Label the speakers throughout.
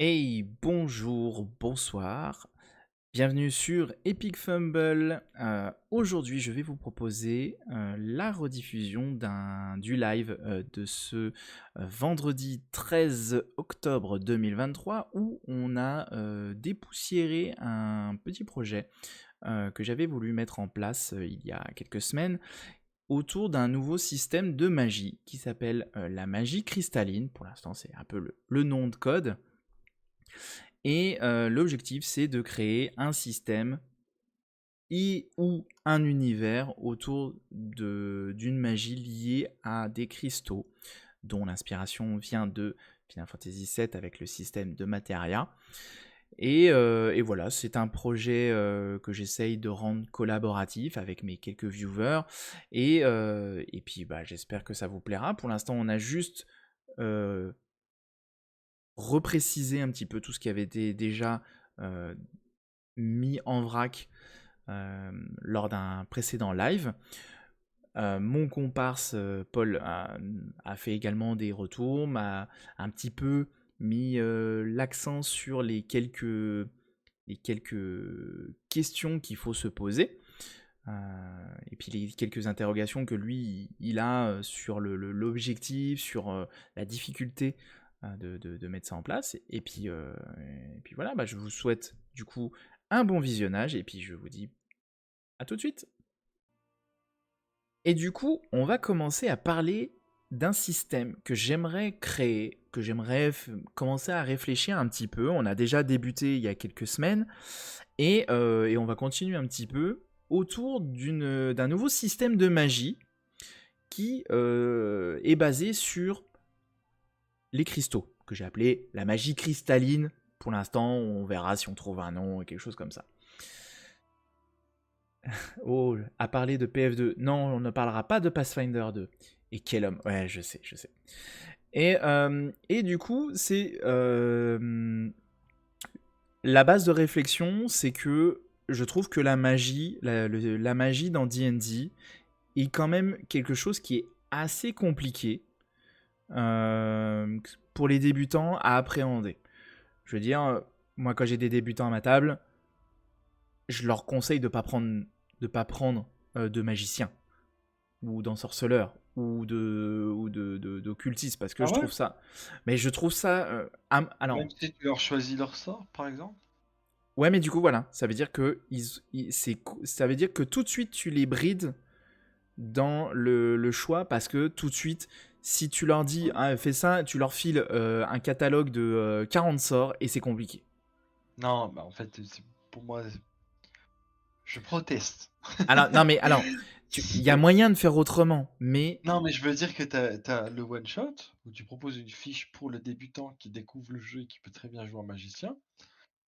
Speaker 1: Hey, bonjour, bonsoir, bienvenue sur Epic Fumble. Aujourd'hui, je vais vous proposer la rediffusion du live de ce vendredi 13 octobre 2023 où on a dépoussiéré un petit projet que j'avais voulu mettre en place il y a quelques semaines autour d'un nouveau système de magie qui s'appelle la magie cristalline. Pour l'instant, c'est un peu le nom de code. Et l'objectif, c'est de créer un système ou un univers autour d'une magie liée à des cristaux, dont l'inspiration vient de Final Fantasy VII avec le système de Materia. Et voilà, c'est un projet que j'essaye de rendre collaboratif avec mes quelques viewers. Et puis, j'espère que ça vous plaira. Pour l'instant, on a juste repréciser un petit peu tout ce qui avait été déjà mis en vrac lors d'un précédent live. Mon comparse Paul a fait également des retours, m'a un petit peu mis l'accent sur les quelques questions qu'il faut se poser. Et puis les quelques interrogations que lui il a sur l'objectif, sur la difficulté de mettre ça en place. Et puis voilà, je vous souhaite du coup un bon visionnage et puis je vous dis à tout de suite. Et du coup, on va commencer à parler d'un système que j'aimerais créer, que j'aimerais commencer à réfléchir un petit peu. On a déjà débuté il y a quelques semaines et on va continuer un petit peu autour d'un nouveau système de magie qui est basé sur les cristaux, que j'ai appelé la magie cristalline. Pour l'instant, on verra si on trouve un nom et quelque chose comme ça. Oh, à parler de PF2. Non, on ne parlera pas de Pathfinder 2. Et quel homme. Ouais, je sais. Et du coup, c'est... la base de réflexion, c'est que je trouve que la magie dans D&D est quand même quelque chose qui est assez compliqué pour les débutants à appréhender. Je veux dire, moi quand j'ai des débutants à ma table, je leur conseille de pas prendre de magicien ou d'ensorceleur ou d'occultiste parce que
Speaker 2: Ah
Speaker 1: je
Speaker 2: ouais?
Speaker 1: trouve ça. Mais je trouve ça. Alors,
Speaker 2: Même si tu leur choisis leur sort, par exemple?
Speaker 1: ouais, mais du coup voilà, ça veut dire que ça veut dire que tout de suite tu les brides dans le choix parce que tout de suite, si tu leur dis
Speaker 2: Ouais.
Speaker 1: ah, fais ça, tu leur files un catalogue de 40 sorts et c'est compliqué.
Speaker 2: Non, en fait, pour moi, je proteste.
Speaker 1: Alors, non, mais alors, il y a moyen de faire autrement, mais
Speaker 2: Non, mais je veux dire que t'as le one shot, où tu proposes une fiche pour le débutant qui découvre le jeu et qui peut très bien jouer en magicien.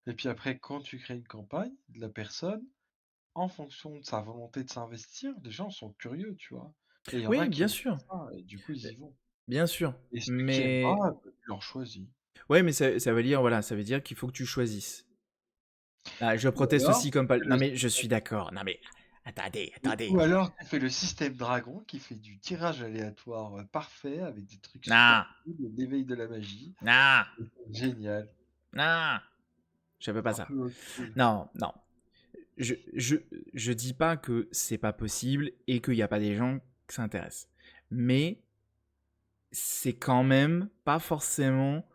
Speaker 2: Et puis après, quand tu crées une campagne, la personne, en fonction de sa volonté de s'investir, les gens sont curieux, tu vois. Et il y en a
Speaker 1: oui,
Speaker 2: qui
Speaker 1: bien
Speaker 2: aiment
Speaker 1: sûr,
Speaker 2: ça, et du coup, ils y vont.
Speaker 1: bien sûr,
Speaker 2: Et ceux qui aiment pas,
Speaker 1: mais
Speaker 2: tu leur choisis.
Speaker 1: ouais, mais ça veut dire voilà, ça veut dire qu'il faut que tu choisisses. Ah, je
Speaker 2: Ou
Speaker 1: proteste
Speaker 2: alors,
Speaker 1: aussi comme pas.
Speaker 2: tu fais
Speaker 1: Non,
Speaker 2: le
Speaker 1: mais je suis d'accord. Non, mais attendez.
Speaker 2: Ou alors tu fais le système dragon qui fait du tirage aléatoire parfait avec des trucs super
Speaker 1: Non,
Speaker 2: cool, de l'éveil de la magie.
Speaker 1: non,
Speaker 2: Et c'est génial.
Speaker 1: non, je veux pas
Speaker 2: Un
Speaker 1: ça.
Speaker 2: peu old school.
Speaker 1: Non, non. Je, je, je dis pas que c'est pas possible et qu'il n'y a pas des gens qui s'intéressent. Mais c'est quand même pas forcément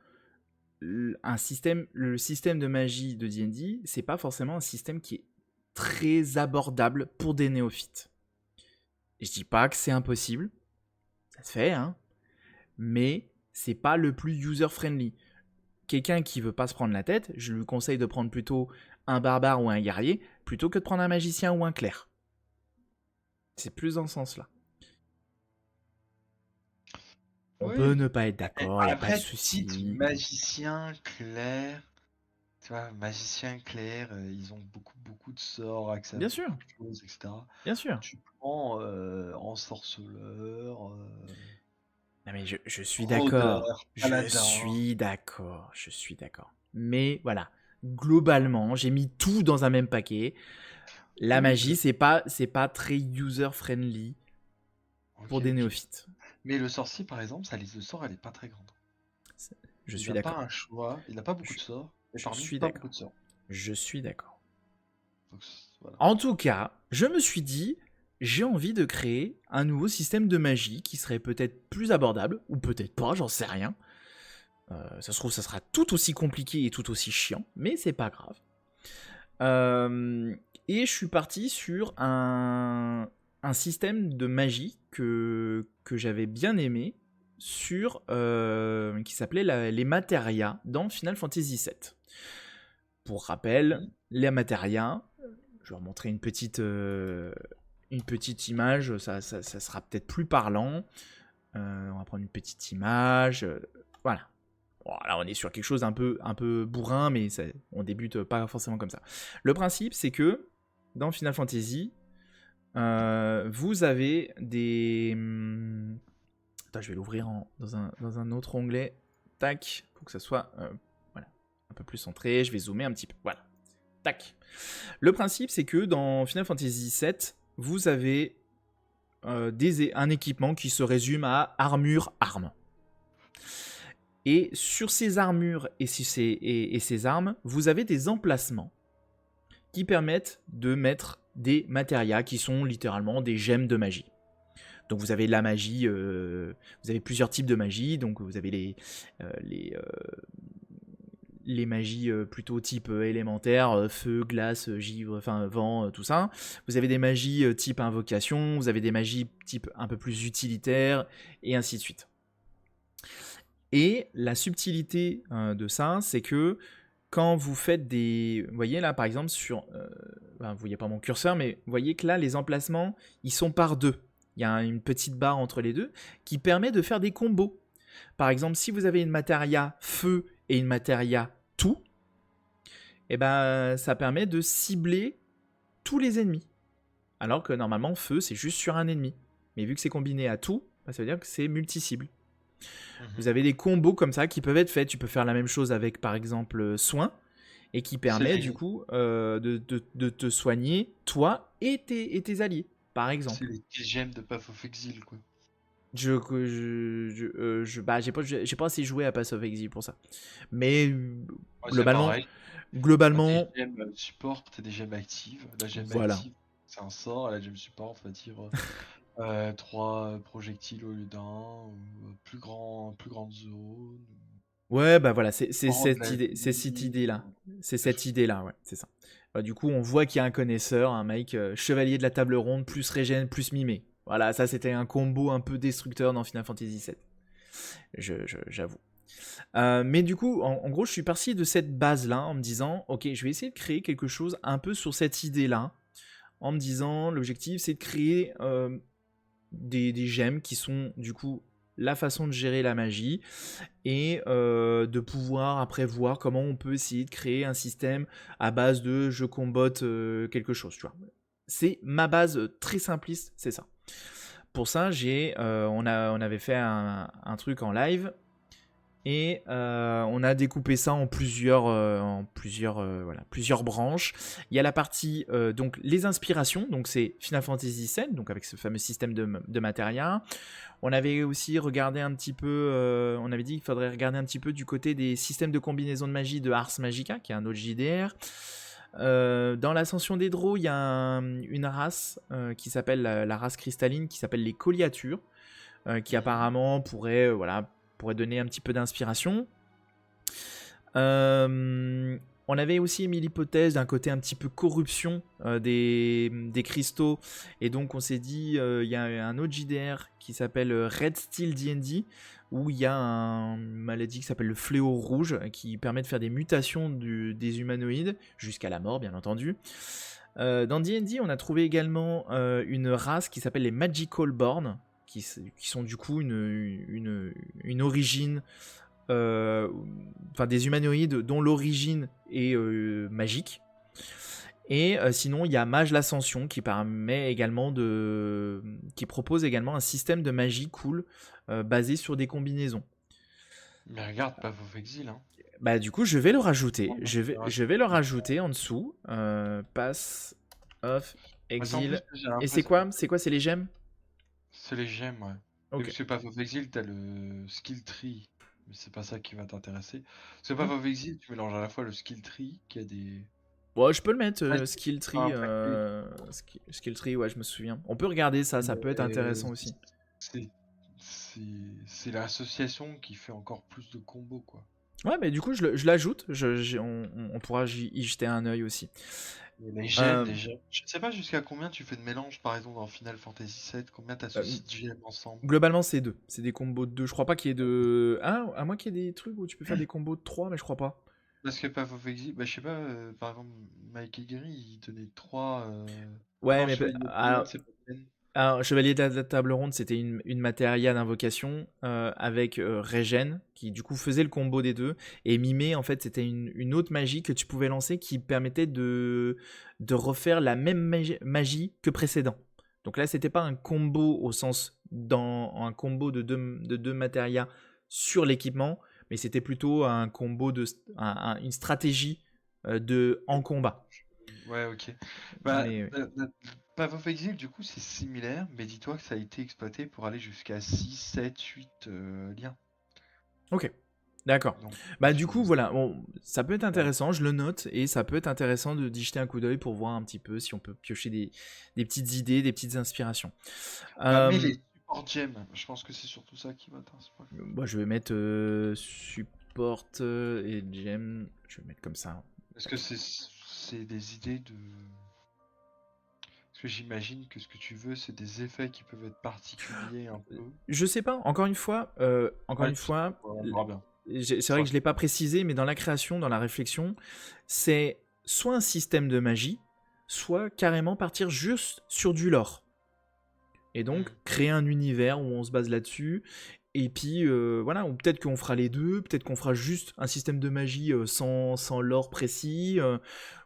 Speaker 1: le système de magie de D&D, c'est pas forcément un système qui est très abordable pour des néophytes. Je dis pas que c'est impossible, ça se fait, hein, mais c'est pas le plus user-friendly. Quelqu'un qui veut pas se prendre la tête, je lui conseille de prendre plutôt un barbare ou un guerrier, plutôt que de prendre un magicien ou un clerc. C'est plus dans ce sens-là. On peut
Speaker 2: Oui.
Speaker 1: ne pas être d'accord, il n'y a pas de
Speaker 2: Après, tu cites
Speaker 1: souci.
Speaker 2: magicien clair. Tu vois, magicien clair, ils ont beaucoup de sorts, accès à
Speaker 1: Bien sûr,
Speaker 2: beaucoup de choses, etc.
Speaker 1: bien sûr.
Speaker 2: Tu prends ensorceleur,
Speaker 1: Non mais je suis d'accord,
Speaker 2: rôdeur, paladin.
Speaker 1: je suis d'accord. Mais voilà, globalement, j'ai mis tout dans un même paquet. La
Speaker 2: Oui,
Speaker 1: magie, c'est pas très user-friendly pour
Speaker 2: ok,
Speaker 1: des
Speaker 2: ok.
Speaker 1: néophytes.
Speaker 2: Mais le sorcier, par exemple, sa liste de sorts, elle est pas très grande.
Speaker 1: Je
Speaker 2: Il
Speaker 1: suis
Speaker 2: n'a pas
Speaker 1: d'accord.
Speaker 2: un choix, il n'a pas beaucoup
Speaker 1: Je,
Speaker 2: de sorts, et
Speaker 1: je
Speaker 2: parmi
Speaker 1: suis
Speaker 2: pas beaucoup
Speaker 1: d'accord.
Speaker 2: de sorts.
Speaker 1: Je suis d'accord.
Speaker 2: Donc, voilà.
Speaker 1: En tout cas, je me suis dit, j'ai envie de créer un nouveau système de magie qui serait peut-être plus abordable, ou peut-être pas, j'en sais rien. Ça se trouve, ça sera tout aussi compliqué et tout aussi chiant, mais c'est pas grave. Et je suis parti sur un système de magie que j'avais bien aimé, qui s'appelait les Materia dans Final Fantasy VII. Pour rappel,
Speaker 2: Mhm.
Speaker 1: les Materia, je vais vous montrer une petite image, ça sera peut-être plus parlant. On va prendre une petite image. Voilà. Voilà, on est sur quelque chose un peu bourrin, mais on débute pas forcément comme ça. Le principe, c'est que dans Final Fantasy, vous avez des... Attends, je vais l'ouvrir dans un autre onglet. Tac, pour que ça soit voilà, un peu plus centré. Je vais zoomer un petit peu. Voilà. Tac. Le principe, c'est que dans Final Fantasy VII, vous avez un équipement qui se résume à armure, arme. Et sur ces armures et ces armes, vous avez des emplacements qui permettent de mettre des matérias qui sont littéralement des gemmes de magie. Donc vous avez la magie, vous avez plusieurs types de magie, donc vous avez les magies plutôt type élémentaire, feu, glace, givre, enfin vent, tout ça. Vous avez des magies type invocation, vous avez des magies type un peu plus utilitaire, et ainsi de suite. Et la subtilité de ça, c'est que quand vous faites des... Vous voyez là, par exemple, vous voyez pas mon curseur, mais vous voyez que là, les emplacements, ils sont par deux. Il y a une petite barre entre les deux qui permet de faire des combos. Par exemple, si vous avez une matéria feu et une matéria tout, et ben, ça permet de cibler tous les ennemis. Alors que normalement, feu, c'est juste sur un ennemi. Mais vu que c'est combiné à tout, ça veut dire que c'est multi-cible. Vous avez des combos comme ça qui peuvent être faits. Tu peux faire la même chose avec, par exemple, soin, et qui permet, du coup, de te soigner, toi et tes alliés, par
Speaker 2: C'est
Speaker 1: exemple.
Speaker 2: les petits gemmes de Path of Exile, quoi.
Speaker 1: J'ai pas assez joué à Pass of Exile pour ça. Mais
Speaker 2: Ouais, c'est
Speaker 1: globalement,
Speaker 2: pareil. Tes
Speaker 1: globalement,
Speaker 2: gemmes support, t'as des gemmes actives. La gemme
Speaker 1: voilà.
Speaker 2: active, c'est un sort. Et la gemme support, on va dire 3 projectiles au lieu d'un, plus grande zone,
Speaker 1: Ouais, bah voilà, c'est
Speaker 2: prendre de
Speaker 1: cette
Speaker 2: la
Speaker 1: idée, c'est cette
Speaker 2: vie.
Speaker 1: idée-là. C'est cette idée-là, ouais, c'est ça. Bah, du coup, on voit qu'il y a un connaisseur, un mec chevalier de la table ronde, plus régène, plus mimé. Voilà, ça c'était un combo un peu destructeur dans Final Fantasy VII. J'avoue. Mais du coup, en gros, je suis parti de cette base-là en me disant, ok, je vais essayer de créer quelque chose un peu sur cette idée-là, en me disant, l'objectif c'est de créer des gemmes qui sont du coup la façon de gérer la magie et de pouvoir après voir comment on peut essayer de créer un système à base de je combotte quelque chose, tu vois. C'est ma base très simpliste, c'est ça. Pour ça, on avait fait un truc en live et on a découpé ça en plusieurs branches. Il y a la partie donc les inspirations, donc c'est Final Fantasy VII, donc avec ce fameux système de matéria. On avait aussi regardé un petit peu, on avait dit qu'il faudrait regarder un petit peu du côté des systèmes de combinaison de magie de Ars Magica, qui est un autre JDR. Dans l'ascension des Draws, il y a une race qui s'appelle la race cristalline, qui s'appelle les Colliatures, qui apparemment pourrait donner un petit peu d'inspiration. On avait aussi émis l'hypothèse d'un côté un petit peu corruption des cristaux, et donc on s'est dit il y a un autre JDR qui s'appelle Red Steel D&D, où il y a une maladie qui s'appelle le fléau rouge, qui permet de faire des mutations des humanoïdes, jusqu'à la mort bien entendu. Dans D&D, on a trouvé également une race qui s'appelle les Magical Born, qui sont du coup une origine, des humanoïdes dont l'origine est magique. Et sinon, il y a Mage l'Ascension qui propose également un système de magie cool basé sur des combinaisons.
Speaker 2: Mais regarde, Path of Exile, hein.
Speaker 1: Bah du coup, je vais le rajouter.
Speaker 2: Vraiment,
Speaker 1: Je vais le rajouter en dessous. Pass of
Speaker 2: parce qu'en plus,
Speaker 1: Exile.
Speaker 2: j'ai
Speaker 1: Et c'est
Speaker 2: l'impression.
Speaker 1: quoi? C'est quoi? C'est les gemmes?
Speaker 2: C'est les gemmes, ouais. Et
Speaker 1: Ok.
Speaker 2: parce que Path of Exile, t'as le skill tree mais c'est pas ça qui va t'intéresser. Parce que
Speaker 1: Hmm.
Speaker 2: Path of Exile, tu mélanges à la fois le skill tree, qui a des...
Speaker 1: Bon, je peux le mettre,
Speaker 2: Ah,
Speaker 1: skill tree, ouais, je me souviens. On peut regarder ça, ça peut être
Speaker 2: mais
Speaker 1: intéressant aussi.
Speaker 2: c'est c'est l'association qui fait encore plus de combos, quoi.
Speaker 1: Ouais, mais du coup, je l'ajoute, on pourra y jeter un œil aussi.
Speaker 2: Et
Speaker 1: Euh,
Speaker 2: les gemmes. Je sais pas jusqu'à combien tu fais de mélange, par exemple, dans Final Fantasy VII, combien
Speaker 1: euh,
Speaker 2: t'associes de gemmes ensemble.
Speaker 1: Globalement, c'est deux. C'est des combos de deux. Je crois pas qu'il y ait de. Ah, à moins qu'il y ait des trucs où tu peux faire des combos de 3, mais je crois pas.
Speaker 2: Parce que Path of Exile, bah, je sais pas, par exemple, Mike Aguirre, il donnait 3. Ah
Speaker 1: Ouais,
Speaker 2: non,
Speaker 1: mais.
Speaker 2: Chevalier de Bellone, c'est pas la peine.
Speaker 1: Alors, Chevalier de la Table Ronde, c'était une matéria d'invocation avec Regen, qui du coup faisait le combo des deux. Et Mimé, en fait, c'était une autre magie que tu pouvais lancer qui permettait de refaire la même magie que précédent. Donc là, c'était pas un combo au sens dans un combo de deux matérias sur l'équipement, mais c'était plutôt un combo une stratégie en combat.
Speaker 2: Ouais, ok. Bah,
Speaker 1: Mais
Speaker 2: Path of Exile, du coup, c'est similaire, mais dis-toi que ça a été exploité pour aller jusqu'à 6, 7, 8 liens.
Speaker 1: ok. D'accord.
Speaker 2: Donc,
Speaker 1: Bah du coup
Speaker 2: tu...
Speaker 1: voilà, bon, ça peut être
Speaker 2: ouais.
Speaker 1: intéressant, je le note, et ça peut être intéressant d'y jeter un coup d'œil pour voir un petit peu si on peut piocher des petites idées, des petites inspirations.
Speaker 2: Bah, mais
Speaker 1: Euh,
Speaker 2: les support gems, je pense que c'est surtout ça qui va t'inspirer.
Speaker 1: Moi je vais mettre support et gem, je vais mettre comme ça.
Speaker 2: Parce que c'est des idées de... Parce que j'imagine que ce que tu veux, c'est des effets qui peuvent être particuliers un peu.
Speaker 1: Je sais pas, encore
Speaker 2: Ouais,
Speaker 1: une fois,
Speaker 2: on verra bien.
Speaker 1: c'est vrai que je l'ai pas précisé, mais dans la création, dans la réflexion, c'est soit un système de magie, soit carrément partir juste sur du lore. Et donc,
Speaker 2: Hmm.
Speaker 1: créer un univers où on se base là-dessus. Et puis, voilà, ou peut-être qu'on fera les deux, peut-être qu'on fera juste un système de magie sans lore précis,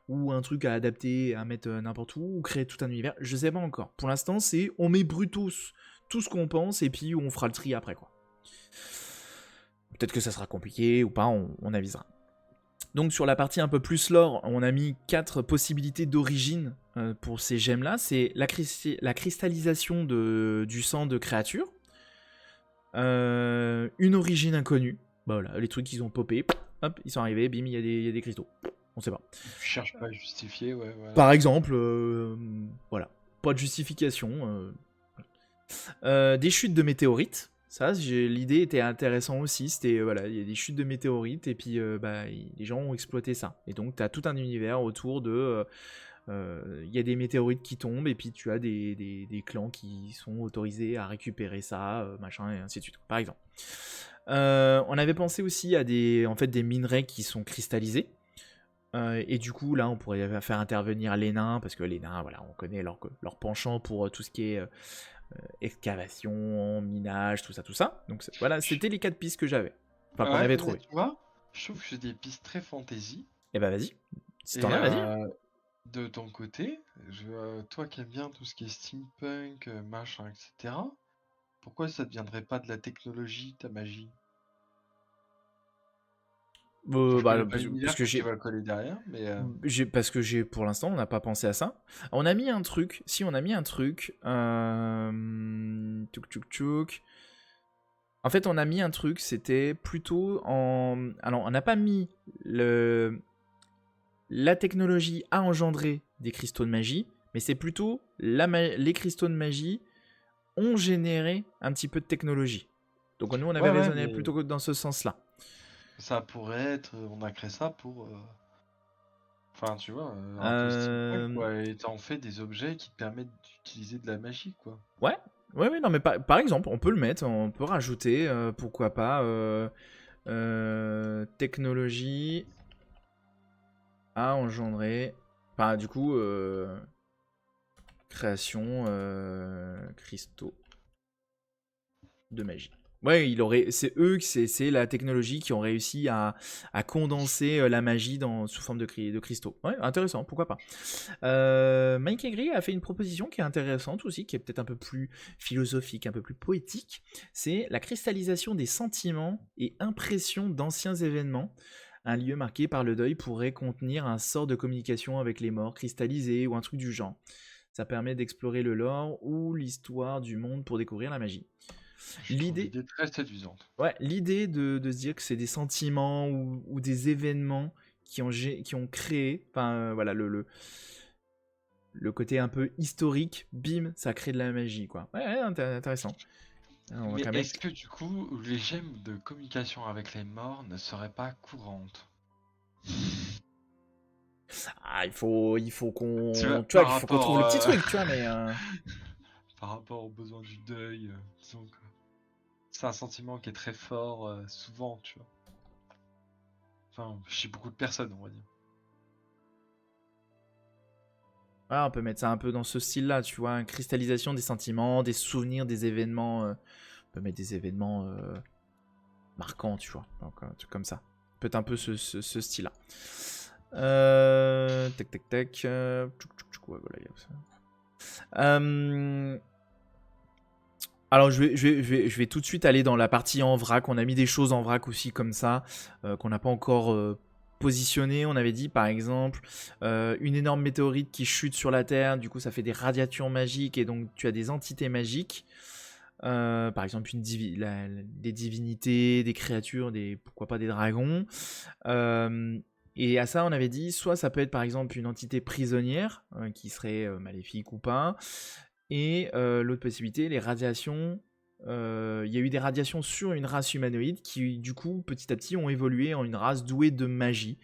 Speaker 1: ou un truc à adapter, à mettre n'importe où, ou créer tout un univers. Je sais pas encore. Pour l'instant, c'est on met brutus tout ce qu'on pense, et puis on fera le tri après, quoi. Peut-être que ça sera compliqué ou pas, on avisera. Donc sur la partie un peu plus lore, on a mis 4 possibilités d'origine pour ces gemmes-là. C'est la cristallisation du sang de créatures, une origine inconnue. Bah voilà, les trucs ils ont popé, hop, ils sont arrivés, bim, il y a des cristaux. On sait pas.
Speaker 2: Tu cherches pas à justifier, ouais, voilà.
Speaker 1: Par exemple, voilà, pas de justification. Des chutes de météorites. Ça, l'idée était intéressante aussi. C'était voilà, il y a des chutes de météorites et puis bah, les gens ont exploité ça. Et donc tu as tout un univers autour de il y a des météorites qui tombent et puis tu as des clans qui sont autorisés à récupérer ça, machin et ainsi de suite. Par exemple. On avait pensé aussi à en fait, des minerais qui sont cristallisés. Et du coup, là, on pourrait faire intervenir les nains, parce que les nains, voilà, on connaît leur penchant pour tout ce qui est excavation, minage, tout ça, tout ça. Donc voilà,
Speaker 2: Je-
Speaker 1: c'était les 4 pistes que j'avais. Enfin, qu'on
Speaker 2: Ouais,
Speaker 1: avait
Speaker 2: mais
Speaker 1: trouvées.
Speaker 2: tu vois, je trouve que c'est des pistes très fantasy.
Speaker 1: Et bah vas-y. Si t'en
Speaker 2: Et
Speaker 1: as, vas-y.
Speaker 2: de ton côté, toi qui aimes bien tout ce qui est steampunk, machin, etc., pourquoi ça ne deviendrait pas de la technologie, ta magie? Je
Speaker 1: Bah,
Speaker 2: connais pas
Speaker 1: parce
Speaker 2: l'univers
Speaker 1: que
Speaker 2: que tu vas coller derrière, mais
Speaker 1: parce que pour l'instant, on n'a pas pensé à ça. On a mis un truc. Si, on a mis un truc. Tchouk tchouk tchouk. En fait, on a mis un truc. C'était plutôt en. Alors, on n'a pas mis la technologie à engendrer des cristaux de magie, mais c'est plutôt les cristaux de magie ont généré un petit peu de technologie. Donc nous, on avait
Speaker 2: ouais, ouais,
Speaker 1: raisonné
Speaker 2: mais
Speaker 1: plutôt que dans ce sens-là.
Speaker 2: ça pourrait être, on a créé ça pour, enfin, tu vois, un peu steampunk,
Speaker 1: Euh,
Speaker 2: quoi, et t'en fais des objets qui te permettent d'utiliser de la magie, quoi.
Speaker 1: Ouais, ouais, ouais, non, mais par exemple, on peut le mettre, on peut rajouter, pourquoi pas, technologie à engendrer. Enfin, du coup, création cristaux de magie. Ouais, c'est eux, c'est la technologie qui ont réussi à condenser la magie sous forme de cristaux. Ouais, intéressant, pourquoi pas. Mike Egri a fait une proposition qui est intéressante aussi, qui est peut-être un peu plus philosophique, un peu plus poétique. C'est la cristallisation des sentiments et impressions d'anciens événements. Un lieu marqué par le deuil pourrait contenir un sort de communication avec les morts cristallisés ou un truc du genre. Ça permet d'explorer le lore ou l'histoire du monde pour découvrir la magie.
Speaker 2: Je trouve
Speaker 1: L'idée,
Speaker 2: l'idée très séduisante.
Speaker 1: ouais, l'idée de se dire que c'est des sentiments ou des événements qui ont créé, enfin voilà, le côté un peu historique, bim, ça crée de la magie, quoi. Ouais, ouais, intéressant. On voit
Speaker 2: Mais
Speaker 1: qu'un
Speaker 2: est-ce
Speaker 1: mec.
Speaker 2: que du coup, les gemmes de communication avec les morts ne seraient pas courantes?
Speaker 1: Ah, il faut
Speaker 2: Tu vois,
Speaker 1: qu'on, tu vois,
Speaker 2: par
Speaker 1: qu'il faut qu'on trouve
Speaker 2: rapport,
Speaker 1: le petit truc, tu vois, mais.
Speaker 2: par rapport aux besoins du deuil, disons que c'est un sentiment qui est très fort, souvent, tu vois. Enfin, chez beaucoup de personnes, on va dire.
Speaker 1: Voilà, on peut mettre ça un peu dans ce style-là, tu vois, une cristallisation des sentiments, des souvenirs, des événements. On peut mettre des événements marquants, tu vois, donc, un truc comme ça. Peut-être un peu ce style-là. Tac, tac, tac. Ouais, voilà, il y a ça. Alors, je vais tout de suite aller dans la partie en vrac. On a mis des choses en vrac aussi comme ça, qu'on n'a pas encore positionnées. On avait dit, par exemple, une énorme météorite qui chute sur la Terre. Du coup, ça fait des radiations magiques et donc tu as des entités magiques. Par exemple, des divinités, des créatures, pourquoi pas des dragons. Et à ça, on avait dit, soit ça peut être par exemple une entité prisonnière, qui serait maléfique ou pas, et l'autre possibilité, les radiations. Il y a eu des radiations sur une race humanoïde qui, du coup, petit à petit, ont évolué en une race douée de magie,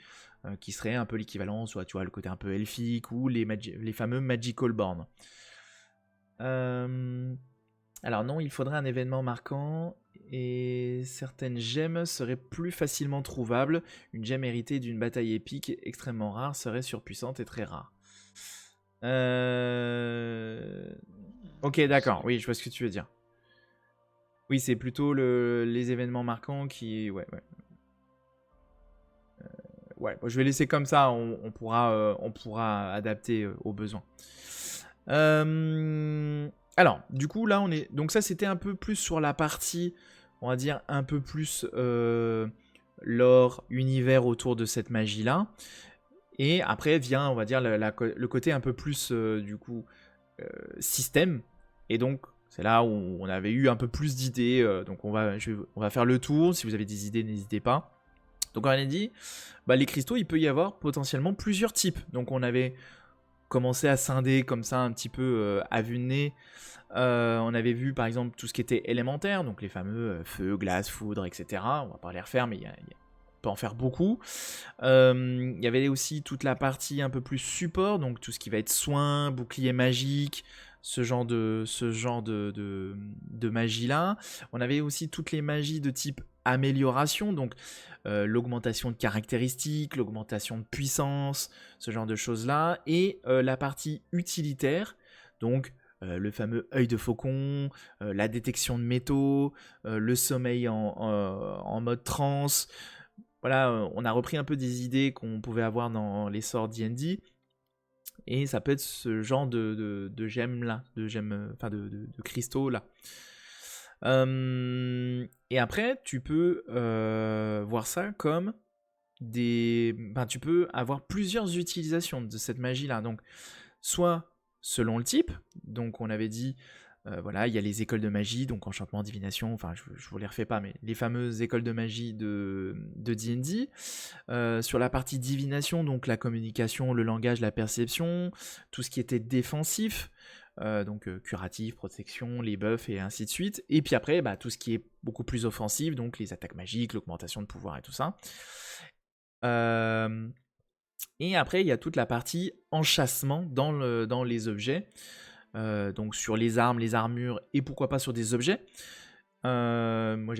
Speaker 1: qui serait un peu l'équivalent, soit tu vois, le côté un peu elfique ou les fameux Magical Born. Alors non, il faudrait un événement marquant et certaines gemmes seraient plus facilement trouvables. Une gemme héritée d'une bataille épique extrêmement rare serait surpuissante et très rare. Ok, d'accord, oui, je vois ce que tu veux dire. Oui, c'est plutôt les événements marquants qui. Ouais, ouais. Ouais, bon, je vais laisser comme ça, on pourra adapter aux besoins. Alors, du coup, là, on est. Donc, ça, c'était un peu plus sur la partie, on va dire, un peu plus lore, univers autour de cette magie-là. Et après vient, on va dire, le côté un peu plus, du coup, système. Et donc, c'est là où on avait eu un peu plus d'idées. Donc, on va faire le tour. Si vous avez des idées, n'hésitez pas. Donc, on a dit, bah, les cristaux, il peut y avoir potentiellement plusieurs types. Donc, on avait commencé à scinder comme ça un petit peu à vue de nez. On avait vu par exemple tout ce qui était élémentaire, donc les fameux feu, glace, foudre, etc. On va pas les refaire, mais on peut en faire beaucoup. Il y avait aussi toute la partie un peu plus support, donc tout ce qui va être soins, bouclier magique, ce genre de magie-là. On avait aussi toutes les magies de type amélioration, donc l'augmentation de caractéristiques, l'augmentation de puissance, ce genre de choses-là, et la partie utilitaire, donc le fameux œil de faucon, la détection de métaux, le sommeil en mode trance. Voilà, on a repris un peu des idées qu'on pouvait avoir dans les sorts D&D, et ça peut être ce genre de gemmes là, enfin de cristaux là. Et après, tu peux voir ça comme tu peux avoir plusieurs utilisations de cette magie là. Donc, soit selon le type, donc on avait dit, voilà, il y a les écoles de magie, donc enchantement, divination, enfin je vous les refais pas, mais les fameuses écoles de magie de D&D. Sur la partie divination, donc la communication, le langage, la perception, tout ce qui était défensif, donc curatif, protection, les buffs et ainsi de suite. Et puis après, bah, tout ce qui est beaucoup plus offensif, donc les attaques magiques, l'augmentation de pouvoir et tout ça. Et après, il y a toute la partie enchâssement dans les objets. Donc sur les armes, les armures et pourquoi pas sur des objets. Moi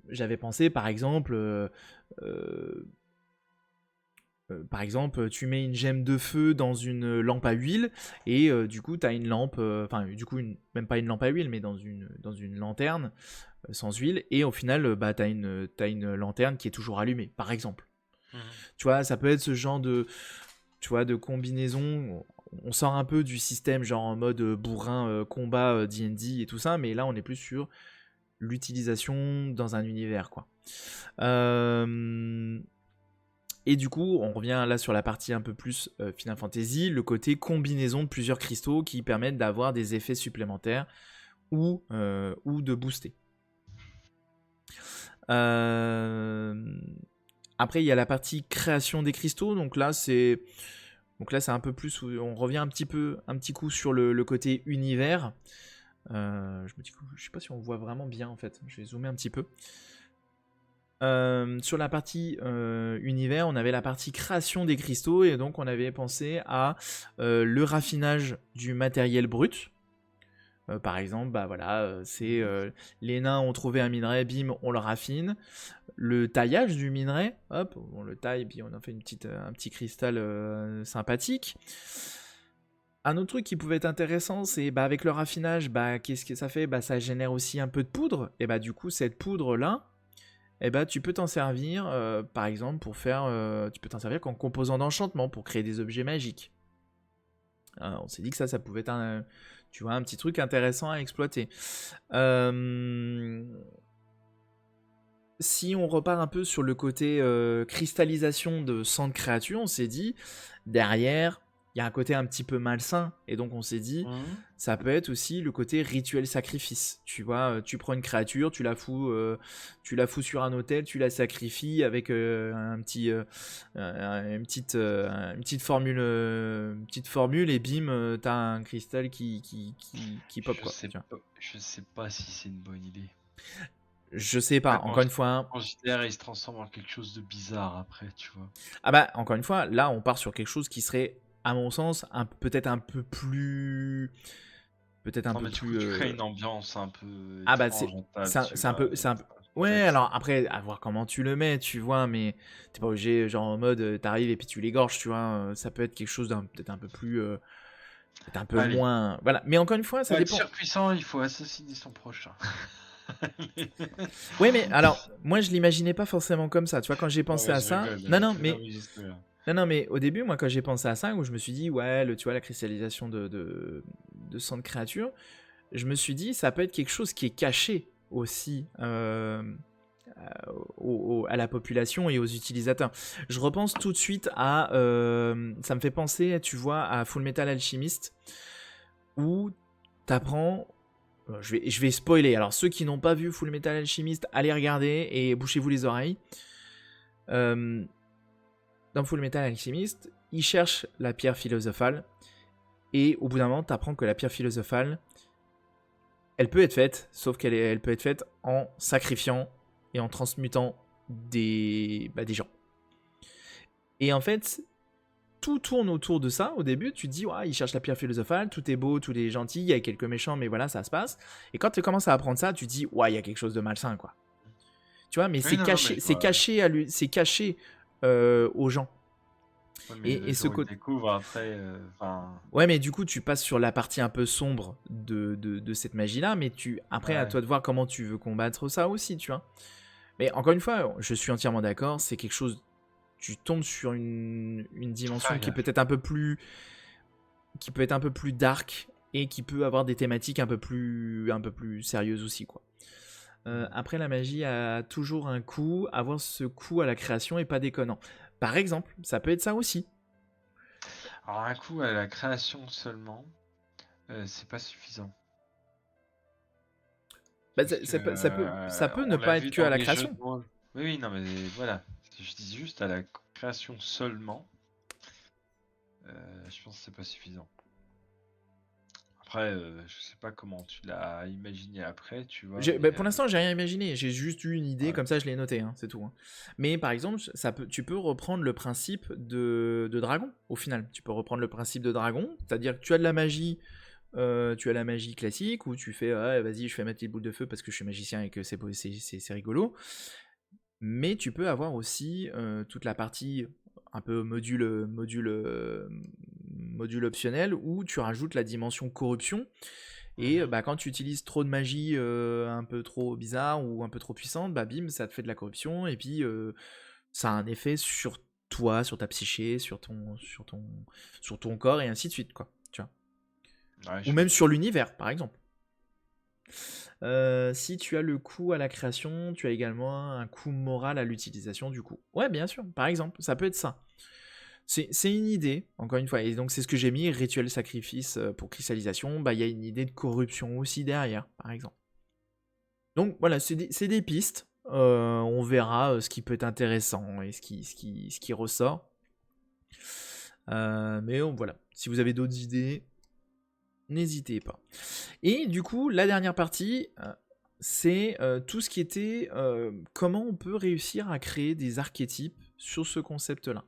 Speaker 1: j'avais pensé par exemple, tu mets une gemme de feu dans une lampe à huile et du coup tu as une lampe, enfin du coup même pas une lampe à huile mais dans une lanterne sans huile et au final bah, t'as une lanterne qui est toujours allumée par exemple. Tu vois, ça peut être ce genre de combinaison. On sort un peu du système genre en mode bourrin combat D&D et tout ça, mais là on est plus sur l'utilisation dans un univers quoi. Et du coup, on revient là sur la partie un peu plus Final Fantasy, le côté combinaison de plusieurs cristaux qui permettent d'avoir des effets supplémentaires ou de booster. Euh, Après, il y a la partie création des cristaux. Donc là, c'est un peu plus. On revient un petit coup sur le côté univers. Je sais pas si on voit vraiment bien en fait. Je vais zoomer un petit peu. Sur la partie univers, on avait la partie création des cristaux et donc on avait pensé à le raffinage du matériel brut. Par exemple, bah voilà, les nains ont trouvé un minerai, bim, on le raffine. Le taillage du minerai, hop, on le taille, puis on en fait un petit cristal sympathique. Un autre truc qui pouvait être intéressant, c'est bah, avec le raffinage, bah, qu'est-ce que ça fait? Bah, ça génère aussi un peu de poudre, et bah du coup cette poudre-là, et bah, tu peux t'en servir, par exemple, pour faire, tu peux t'en servir comme composant d'enchantement, pour créer des objets magiques. On s'est dit que ça pouvait être tu vois, un petit truc intéressant à exploiter. Si on repart un peu sur le côté cristallisation de sang de créature, on s'est dit, derrière, il y a un côté un petit peu malsain. Et donc on s'est dit, ça peut être aussi le côté rituel sacrifice. Tu vois, tu prends une créature, tu la fous sur un autel, tu la sacrifies avec une petite formule et bim, t'as un cristal qui pop, quoi.
Speaker 2: Je sais pas si c'est une bonne idée.
Speaker 1: Je sais pas, encore une fois.
Speaker 2: Considère, il se transforme en quelque chose de bizarre après, tu vois.
Speaker 1: Ah bah, encore une fois, là, on part sur quelque chose qui serait, à mon sens, peut-être un peu plus. Peut-être un peu plus.
Speaker 2: Tu crées une ambiance un peu.
Speaker 1: Ah bah, c'est un peu. Ouais, alors après, à voir comment tu le mets, tu vois, mais t'es pas obligé, genre en mode, t'arrives et puis tu l'égorges, tu vois. Ça peut être quelque chose peut-être un peu plus. Peut-être un peu moins. Voilà, mais encore une fois, ça dépend.
Speaker 2: Pour être surpuissant, il faut assassiner son prochain.
Speaker 1: Ouais, mais alors, moi je l'imaginais pas forcément comme ça. Tu vois, quand j'ai pensé à ça. Non, mais au début, moi, quand j'ai pensé à ça, où je me suis dit, ouais, tu vois, la cristallisation de sang de créature, je me suis dit, ça peut être quelque chose qui est caché aussi à la population et aux utilisateurs. Je repense tout de suite à. Ça me fait penser, tu vois, à Fullmetal Alchemist, où t'apprends. Je vais spoiler. Alors, ceux qui n'ont pas vu Fullmetal Alchemist, allez regarder et bouchez-vous les oreilles. Dans Fullmetal Alchemist, ils cherchent la pierre philosophale. Et au bout d'un moment, tu apprends que la pierre philosophale, elle peut être faite, sauf elle peut être faite en sacrifiant et en transmutant des gens. Et en fait, tout tourne autour de ça. Au début, tu te dis, ouais, ils cherchent la pierre philosophale, tout est beau, tout est gentil, il y a quelques méchants, mais voilà, ça se passe. Et quand tu commences à apprendre ça, tu te dis, ouais, il y a quelque chose de malsain, quoi. Tu vois, mais c'est caché aux gens.
Speaker 2: Ouais, mais et ce côté découvre après.
Speaker 1: Ouais, mais du coup, tu passes sur la partie un peu sombre de cette magie-là, mais après, à toi de voir comment tu veux combattre ça aussi, tu vois. Mais encore une fois, je suis entièrement d'accord, c'est quelque chose. Tu tombes sur une dimension qui peut être un peu plus dark et qui peut avoir des thématiques un peu plus sérieuses aussi, quoi. Après, la magie a toujours un coût. Avoir ce coût à la création est pas déconnant. Par exemple, ça peut être ça aussi.
Speaker 2: Alors un coût à la création seulement, c'est pas suffisant.
Speaker 1: Bah, ça peut ne pas être que à la création.
Speaker 2: Oui, non, mais voilà. Je dis juste à la création seulement. Je pense que c'est pas suffisant. Après, je sais pas comment tu l'as imaginé après, tu vois.
Speaker 1: Pour l'instant, j'ai rien imaginé. J'ai juste eu une idée, comme ça, je l'ai noté, hein, c'est tout. Hein. Mais par exemple, tu peux reprendre le principe de dragon, au final. Tu peux reprendre le principe de dragon, c'est-à-dire que tu as de la magie. Tu as la magie classique où tu fais vas-y, je fais ma petite boule de feu parce que je suis magicien et que c'est rigolo. Mais tu peux avoir aussi toute la partie un peu module optionnel où tu rajoutes la dimension corruption. Et quand tu utilises trop de magie un peu trop bizarre ou un peu trop puissante, bah bim, ça te fait de la corruption et puis ça a un effet sur toi, sur ta psyché, sur ton corps et ainsi de suite, quoi. Tu vois. Ou même sur l'univers, par exemple. Si tu as le coût à la création, tu as également un coût moral à l'utilisation du coup. Ouais, bien sûr, par exemple, ça peut être ça. C'est une idée, encore une fois, et donc c'est ce que j'ai mis, rituel sacrifice pour cristallisation, bah il y a une idée de corruption aussi derrière, par exemple. Donc voilà, c'est des pistes, on verra ce qui peut être intéressant et ce qui ressort. Mais voilà, si vous avez d'autres idées, n'hésitez pas. Et du coup, la dernière partie, c'est tout ce qui était comment on peut réussir à créer des archétypes sur ce concept-là.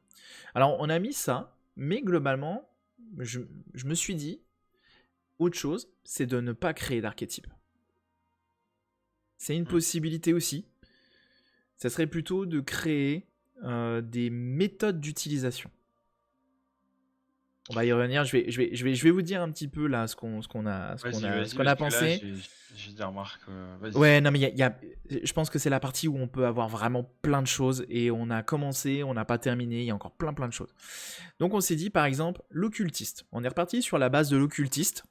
Speaker 1: Alors, on a mis ça, mais globalement, je me suis dit, autre chose, c'est de ne pas créer d'archétype. C'est une possibilité aussi. Ça serait plutôt de créer des méthodes d'utilisation. On va y revenir. Je vais vous dire un petit peu là ce qu'on
Speaker 2: Vas-y,
Speaker 1: a
Speaker 2: parce que là,
Speaker 1: pensé.
Speaker 2: j'ai des remarques. Vas-y.
Speaker 1: Ouais, non, mais je pense que c'est la partie où on peut avoir vraiment plein de choses et on a commencé, on n'a pas terminé, il y a encore plein de choses. Donc on s'est dit par exemple l'occultiste. On est reparti sur la base de l'occultiste.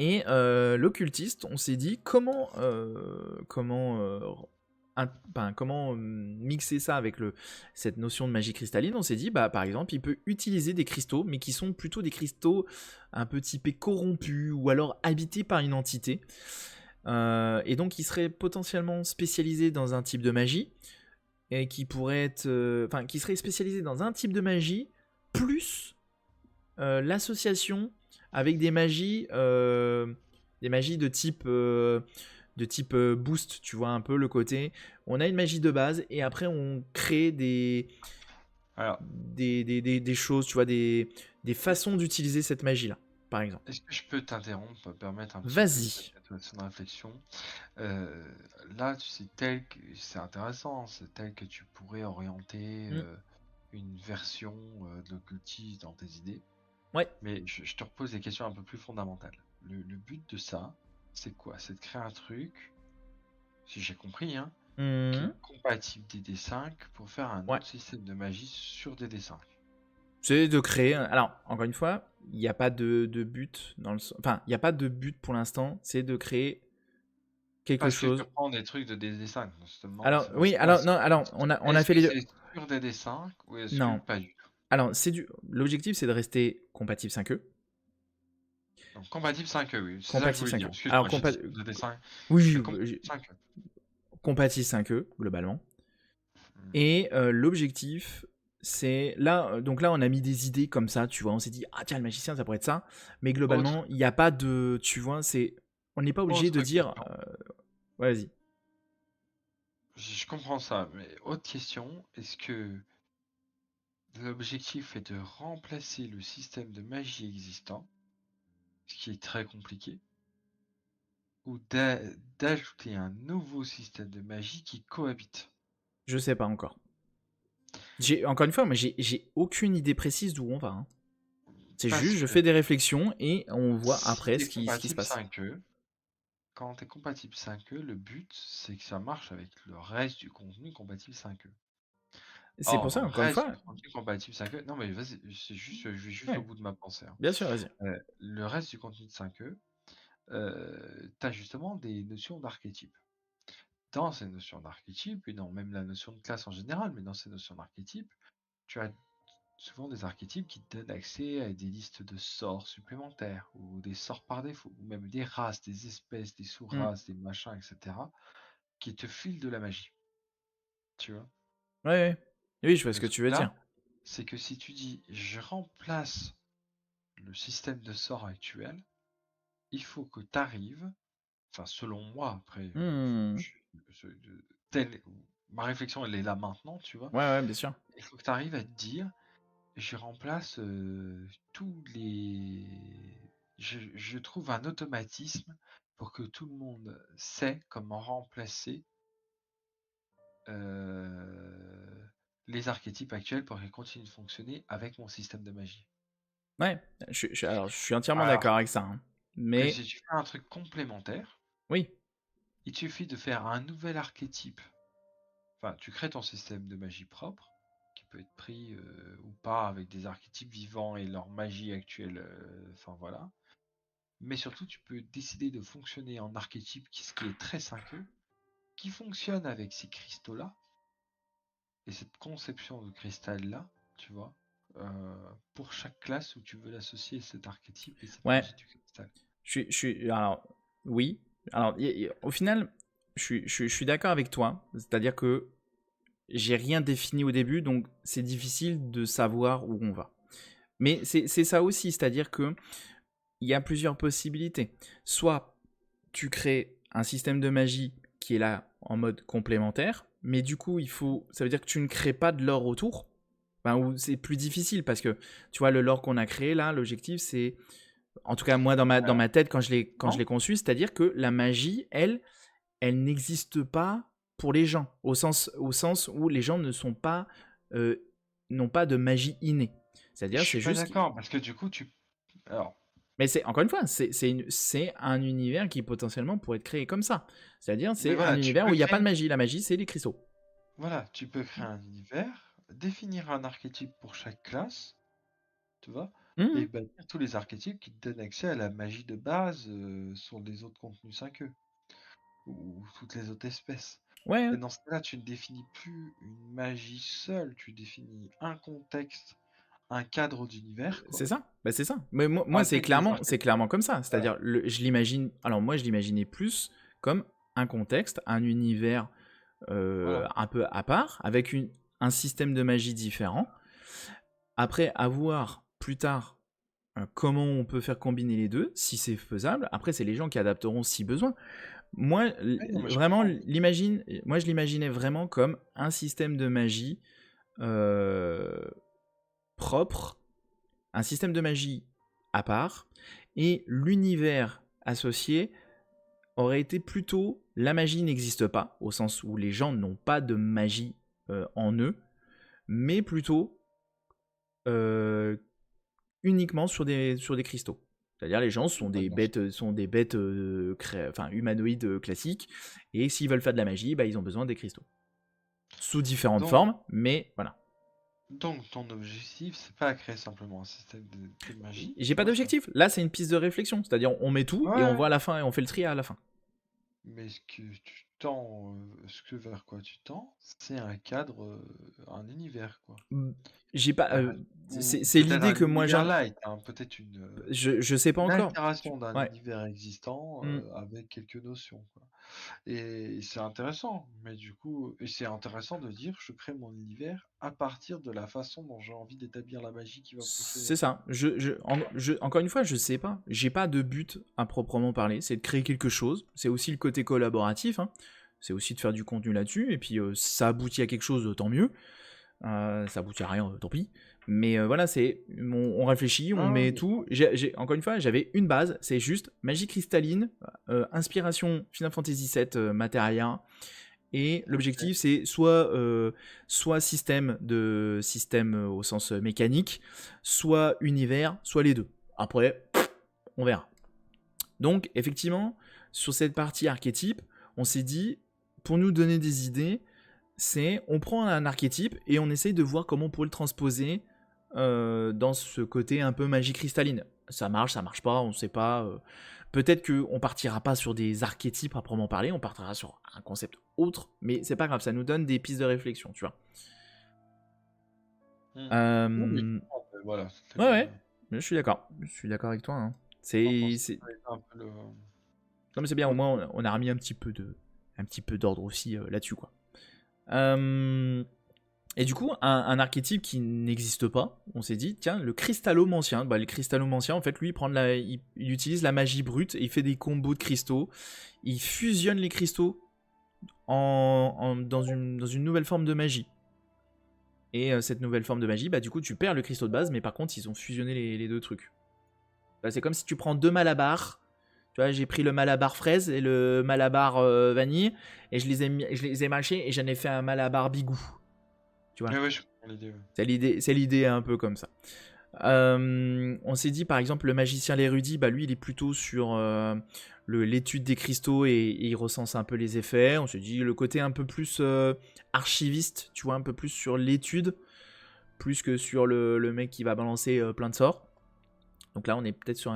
Speaker 1: Et l'occultiste, on s'est dit comment mixer ça avec cette notion de magie cristalline. On s'est dit, bah, par exemple, il peut utiliser des cristaux, mais qui sont plutôt des cristaux un peu typés corrompus ou alors habités par une entité. Et donc, il serait potentiellement spécialisé dans un type de magie et qui pourrait être, qui serait spécialisé dans un type de magie plus l'association avec des magies de type boost, tu vois un peu le côté. On a une magie de base et après on crée
Speaker 2: Alors,
Speaker 1: des choses, tu vois, des façons d'utiliser cette magie-là, par exemple.
Speaker 2: est-ce que je peux t'interrompre, permettre un petit peu
Speaker 1: Vas-y.
Speaker 2: cette réflexion? Là, tu sais, c'est intéressant, c'est tel que tu pourrais orienter
Speaker 1: Mm.
Speaker 2: une version de l'occultisme dans tes idées.
Speaker 1: Ouais.
Speaker 2: Mais je te repose des questions un peu plus fondamentales. Le but de ça, c'est quoi? C'est de créer un truc, si j'ai compris, hein, qui
Speaker 1: Mm.
Speaker 2: est compatible DD5 pour faire un
Speaker 1: Ouais.
Speaker 2: autre système de magie sur DD5.
Speaker 1: C'est de créer. Alors, encore une fois, il n'y a pas de but dans le. Enfin, il n'y a pas de but pour l'instant. C'est de créer quelque
Speaker 2: Parce que tu
Speaker 1: chose.
Speaker 2: reprends des trucs de DD5, donc je te demande,
Speaker 1: Alors,
Speaker 2: c'est pour
Speaker 1: oui,
Speaker 2: ça.
Speaker 1: alors, non, alors, on a
Speaker 2: Est-ce
Speaker 1: fait
Speaker 2: que
Speaker 1: les deux.
Speaker 2: c'est sur DD5 ou est-ce que
Speaker 1: Non.
Speaker 2: pas du tout?
Speaker 1: Alors, l'objectif, c'est de rester compatible 5e.
Speaker 2: Donc compatible 5E, oui, c'est ça que je
Speaker 1: Compatible
Speaker 2: voulais dire.
Speaker 1: 5e. Alors,
Speaker 2: Excuse-moi, j'ai dit DD5,
Speaker 1: oui,
Speaker 2: mais compatible 5E.
Speaker 1: compatible 5e, globalement.
Speaker 2: Hmm.
Speaker 1: Et l'objectif, c'est là, donc là, on a mis des idées comme ça, tu vois. On s'est dit, ah tiens, le magicien, ça pourrait être ça. Mais
Speaker 2: Autre,
Speaker 1: globalement, il n'y a pas de, tu vois, on n'est pas obligé de
Speaker 2: autre
Speaker 1: dire,
Speaker 2: question.
Speaker 1: ouais, vas-y.
Speaker 2: Je comprends ça, mais autre question, est-ce que l'objectif est de remplacer le système de magie existant, ce qui est très compliqué, ou d'ajouter un nouveau système de magie qui cohabite?
Speaker 1: Je sais pas encore. Encore une fois, mais j'ai aucune idée précise d'où on va, hein. C'est
Speaker 2: Parce
Speaker 1: juste, je
Speaker 2: que
Speaker 1: fais des réflexions et on voit
Speaker 2: si
Speaker 1: après
Speaker 2: tu es
Speaker 1: ce qui se
Speaker 2: compatible
Speaker 1: passe.
Speaker 2: 5E, quand tu es compatible 5E, le but c'est que ça marche avec le reste du contenu compatible 5E.
Speaker 1: C'est pour
Speaker 2: Or,
Speaker 1: ça,
Speaker 2: dans le
Speaker 1: encore une
Speaker 2: reste
Speaker 1: fois,
Speaker 2: du contenu compatible 5E, non mais vas-y, je vais juste au
Speaker 1: ouais,
Speaker 2: bout de ma pensée, hein.
Speaker 1: bien sûr, vas-y.
Speaker 2: Le reste du contenu de 5E, tu as justement des notions d'archétype. Dans ces notions d'archétype, et dans même la notion de classe en général, mais dans ces notions d'archétype, tu as souvent des archétypes qui te donnent accès à des listes de sorts supplémentaires, ou des sorts par défaut, ou même des races, des espèces, des
Speaker 1: Hmm.
Speaker 2: sous-races, des machins, etc., qui te filent de la magie. Tu vois?
Speaker 1: Ouais, ouais. Oui, je vois ce
Speaker 2: Le
Speaker 1: que
Speaker 2: truc
Speaker 1: tu veux dire.
Speaker 2: là, c'est que si tu dis je remplace le système de sorts actuel, il faut que tu arrives, enfin selon moi, après,
Speaker 1: Hmm.
Speaker 2: telle- ma réflexion elle est là maintenant, tu vois,
Speaker 1: Ouais, ouais, bien sûr.
Speaker 2: il faut que tu arrives à te dire je remplace tous les. Je trouve un automatisme pour que tout le monde sait comment remplacer euh, les archétypes actuels pour qu'ils continuent de fonctionner avec mon système de magie.
Speaker 1: Ouais, alors, je suis entièrement
Speaker 2: Alors
Speaker 1: d'accord avec ça, hein.
Speaker 2: que si
Speaker 1: Mais,
Speaker 2: tu fais un truc complémentaire,
Speaker 1: oui.
Speaker 2: il suffit de faire un nouvel archétype. Enfin, tu crées ton système de magie propre, qui peut être pris ou pas avec des archétypes vivants et leur magie actuelle. Enfin voilà. Mais surtout, tu peux décider de fonctionner en archétype, ce qui est très 5e, qui fonctionne avec ces cristaux-là, et cette conception de cristal-là, tu vois. pour chaque classe où tu veux l'associer cet archétype et cette
Speaker 1: Ouais,
Speaker 2: magie du cristal.
Speaker 1: alors, oui. Alors, au final, je suis d'accord avec toi. C'est-à-dire que j'ai rien défini au début, donc c'est difficile de savoir où on va. Mais c'est ça aussi, c'est-à-dire que il y a plusieurs possibilités. Soit tu crées un système de magie qui est là en mode complémentaire, mais du coup, ça veut dire que tu ne crées pas de lore autour. Enfin, ou c'est plus difficile parce que tu vois, le lore qu'on a créé là, l'objectif c'est, en tout cas moi dans ma tête quand je l'ai conçu, c'est-à-dire que la magie, elle n'existe pas pour les gens, au sens où les gens ne sont pas, n'ont pas de magie innée.
Speaker 2: Je
Speaker 1: C'est-à-dire, c'est
Speaker 2: suis pas
Speaker 1: juste.
Speaker 2: d'accord parce que du coup, alors,
Speaker 1: Mais c'est encore une fois, c'est un univers qui potentiellement pourrait être créé comme ça. C'est-à-dire,
Speaker 2: mais
Speaker 1: c'est un
Speaker 2: voilà,
Speaker 1: univers où il n'y a pas de magie. La magie, c'est les cristaux.
Speaker 2: tu peux créer un univers, définir un archétype pour chaque classe, tu vois, et
Speaker 1: Mhm.
Speaker 2: bâtir tous les archétypes qui te donnent accès à la magie de base sur les autres contenus 5e ou toutes les autres espèces.
Speaker 1: Ouais,
Speaker 2: Et dans ce cas-là, tu ne définis plus une magie seule, tu définis un contexte, un cadre d'univers,
Speaker 1: c'est
Speaker 2: quoi,
Speaker 1: ça. Bah, c'est ça. Mais moi
Speaker 2: avec des
Speaker 1: c'est
Speaker 2: archétypes.
Speaker 1: clairement comme ça.
Speaker 2: Voilà.
Speaker 1: C'est-à-dire, je l'imagine. Alors moi, je l'imaginais plus comme un contexte, un univers
Speaker 2: Voilà.
Speaker 1: un peu à part, avec un système de magie différent. Après, à voir plus tard comment on peut faire combiner les deux, si c'est faisable. Après, c'est les gens qui adapteront si besoin. Moi,
Speaker 2: Oui, non, mais je
Speaker 1: vraiment,
Speaker 2: comprends.
Speaker 1: moi, je l'imaginais vraiment comme un système de magie euh, propre, un système de magie à part, et l'univers associé aurait été plutôt la magie n'existe pas, au sens où les gens n'ont pas de magie en eux, mais plutôt euh, uniquement sur des cristaux. C'est-à-dire les gens
Speaker 2: Bah, dans ce-
Speaker 1: sont des bêtes enfin, humanoïdes classiques, et s'ils veulent faire de la magie, bah, ils ont besoin des cristaux. Sous différentes
Speaker 2: Donc,
Speaker 1: formes, mais voilà.
Speaker 2: donc, ton objectif, c'est pas créer simplement un système de magie,
Speaker 1: J'ai
Speaker 2: tu
Speaker 1: pas
Speaker 2: vois,
Speaker 1: d'objectif. Là, c'est une piste de réflexion. C'est-à-dire, on met tout et on
Speaker 2: Ouais,
Speaker 1: voit à la fin et on fait le tri à la fin.
Speaker 2: mais ce que tu tends, ce que vers quoi tu tends, c'est un cadre, un univers, quoi.
Speaker 1: Mm, J'ai pas.
Speaker 2: Euh, ou
Speaker 1: C'est
Speaker 2: peut-être
Speaker 1: l'idée
Speaker 2: un
Speaker 1: que moi
Speaker 2: univers
Speaker 1: j'en.
Speaker 2: light, hein, peut-être
Speaker 1: Je sais pas
Speaker 2: une
Speaker 1: encore.
Speaker 2: altération d'un
Speaker 1: Ouais.
Speaker 2: univers existant
Speaker 1: Mm.
Speaker 2: avec quelques notions, quoi. Et c'est intéressant, mais du coup, et c'est intéressant de dire je crée mon univers à partir de la façon dont j'ai envie d'établir la magie qui va
Speaker 1: C'est
Speaker 2: fonctionner.
Speaker 1: ça. Encore une fois, je sais pas. J'ai pas de but à proprement parler. C'est de créer quelque chose. C'est aussi le côté collaboratif, hein. C'est aussi de faire du contenu là-dessus. Et puis, si ça aboutit à quelque chose, tant mieux. Ça aboutit à rien, tant pis. Mais voilà, on réfléchit, on
Speaker 2: Ah,
Speaker 1: met
Speaker 2: mais
Speaker 1: tout. Encore une fois, j'avais une base, c'est juste magie cristalline, inspiration Final Fantasy VII, Materia. Et
Speaker 2: ok.
Speaker 1: l'objectif, c'est soit système au sens mécanique, soit univers, soit les deux. Après, on verra. Donc, effectivement, sur cette partie archétype, on s'est dit, pour nous donner des idées, on prend un archétype et on essaye de voir comment on pourrait le transposer dans ce côté un peu magie cristalline. Ça marche pas, on sait pas. Peut-être qu'on partira pas sur des archétypes à proprement parler, on partira sur un concept autre, mais c'est pas grave, ça nous donne des pistes de réflexion, tu vois.
Speaker 2: Hmm. Non, mais
Speaker 1: Euh,
Speaker 2: voilà,
Speaker 1: Ouais, ouais, je suis d'accord. Je suis d'accord avec toi, hein.
Speaker 2: j'en pense que
Speaker 1: C'est...
Speaker 2: ça a été un peu
Speaker 1: Non, mais c'est bien, au moins on a remis un petit peu d'ordre aussi là-dessus, quoi. Euh, Et du coup, un archétype qui n'existe pas, on s'est dit, tiens, le cristallomancien. Bah, le cristallomancien, en fait, lui, il utilise la magie brute et il fait des combos de cristaux. Il fusionne les cristaux dans une nouvelle forme de magie. Et cette nouvelle forme de magie, bah, du coup, tu perds le cristaux de base, mais par contre, ils ont fusionné les deux trucs. Bah, c'est comme si tu prends deux malabars. Tu vois, j'ai pris le malabar fraise et le malabar vanille, et je les ai mâchés et j'en ai fait un malabar bigou. Tu vois.
Speaker 2: Ouais, ouais, je comprends l'idée. Ouais.
Speaker 1: C'est l'idée un peu comme ça. On s'est dit par exemple le magicien l'érudit, bah lui il est plutôt sur l'étude des cristaux et il recense un peu les effets. On s'est dit le côté un peu plus archiviste, tu vois, un peu plus sur l'étude, plus que sur le mec qui va balancer plein de sorts. Donc là on est peut-être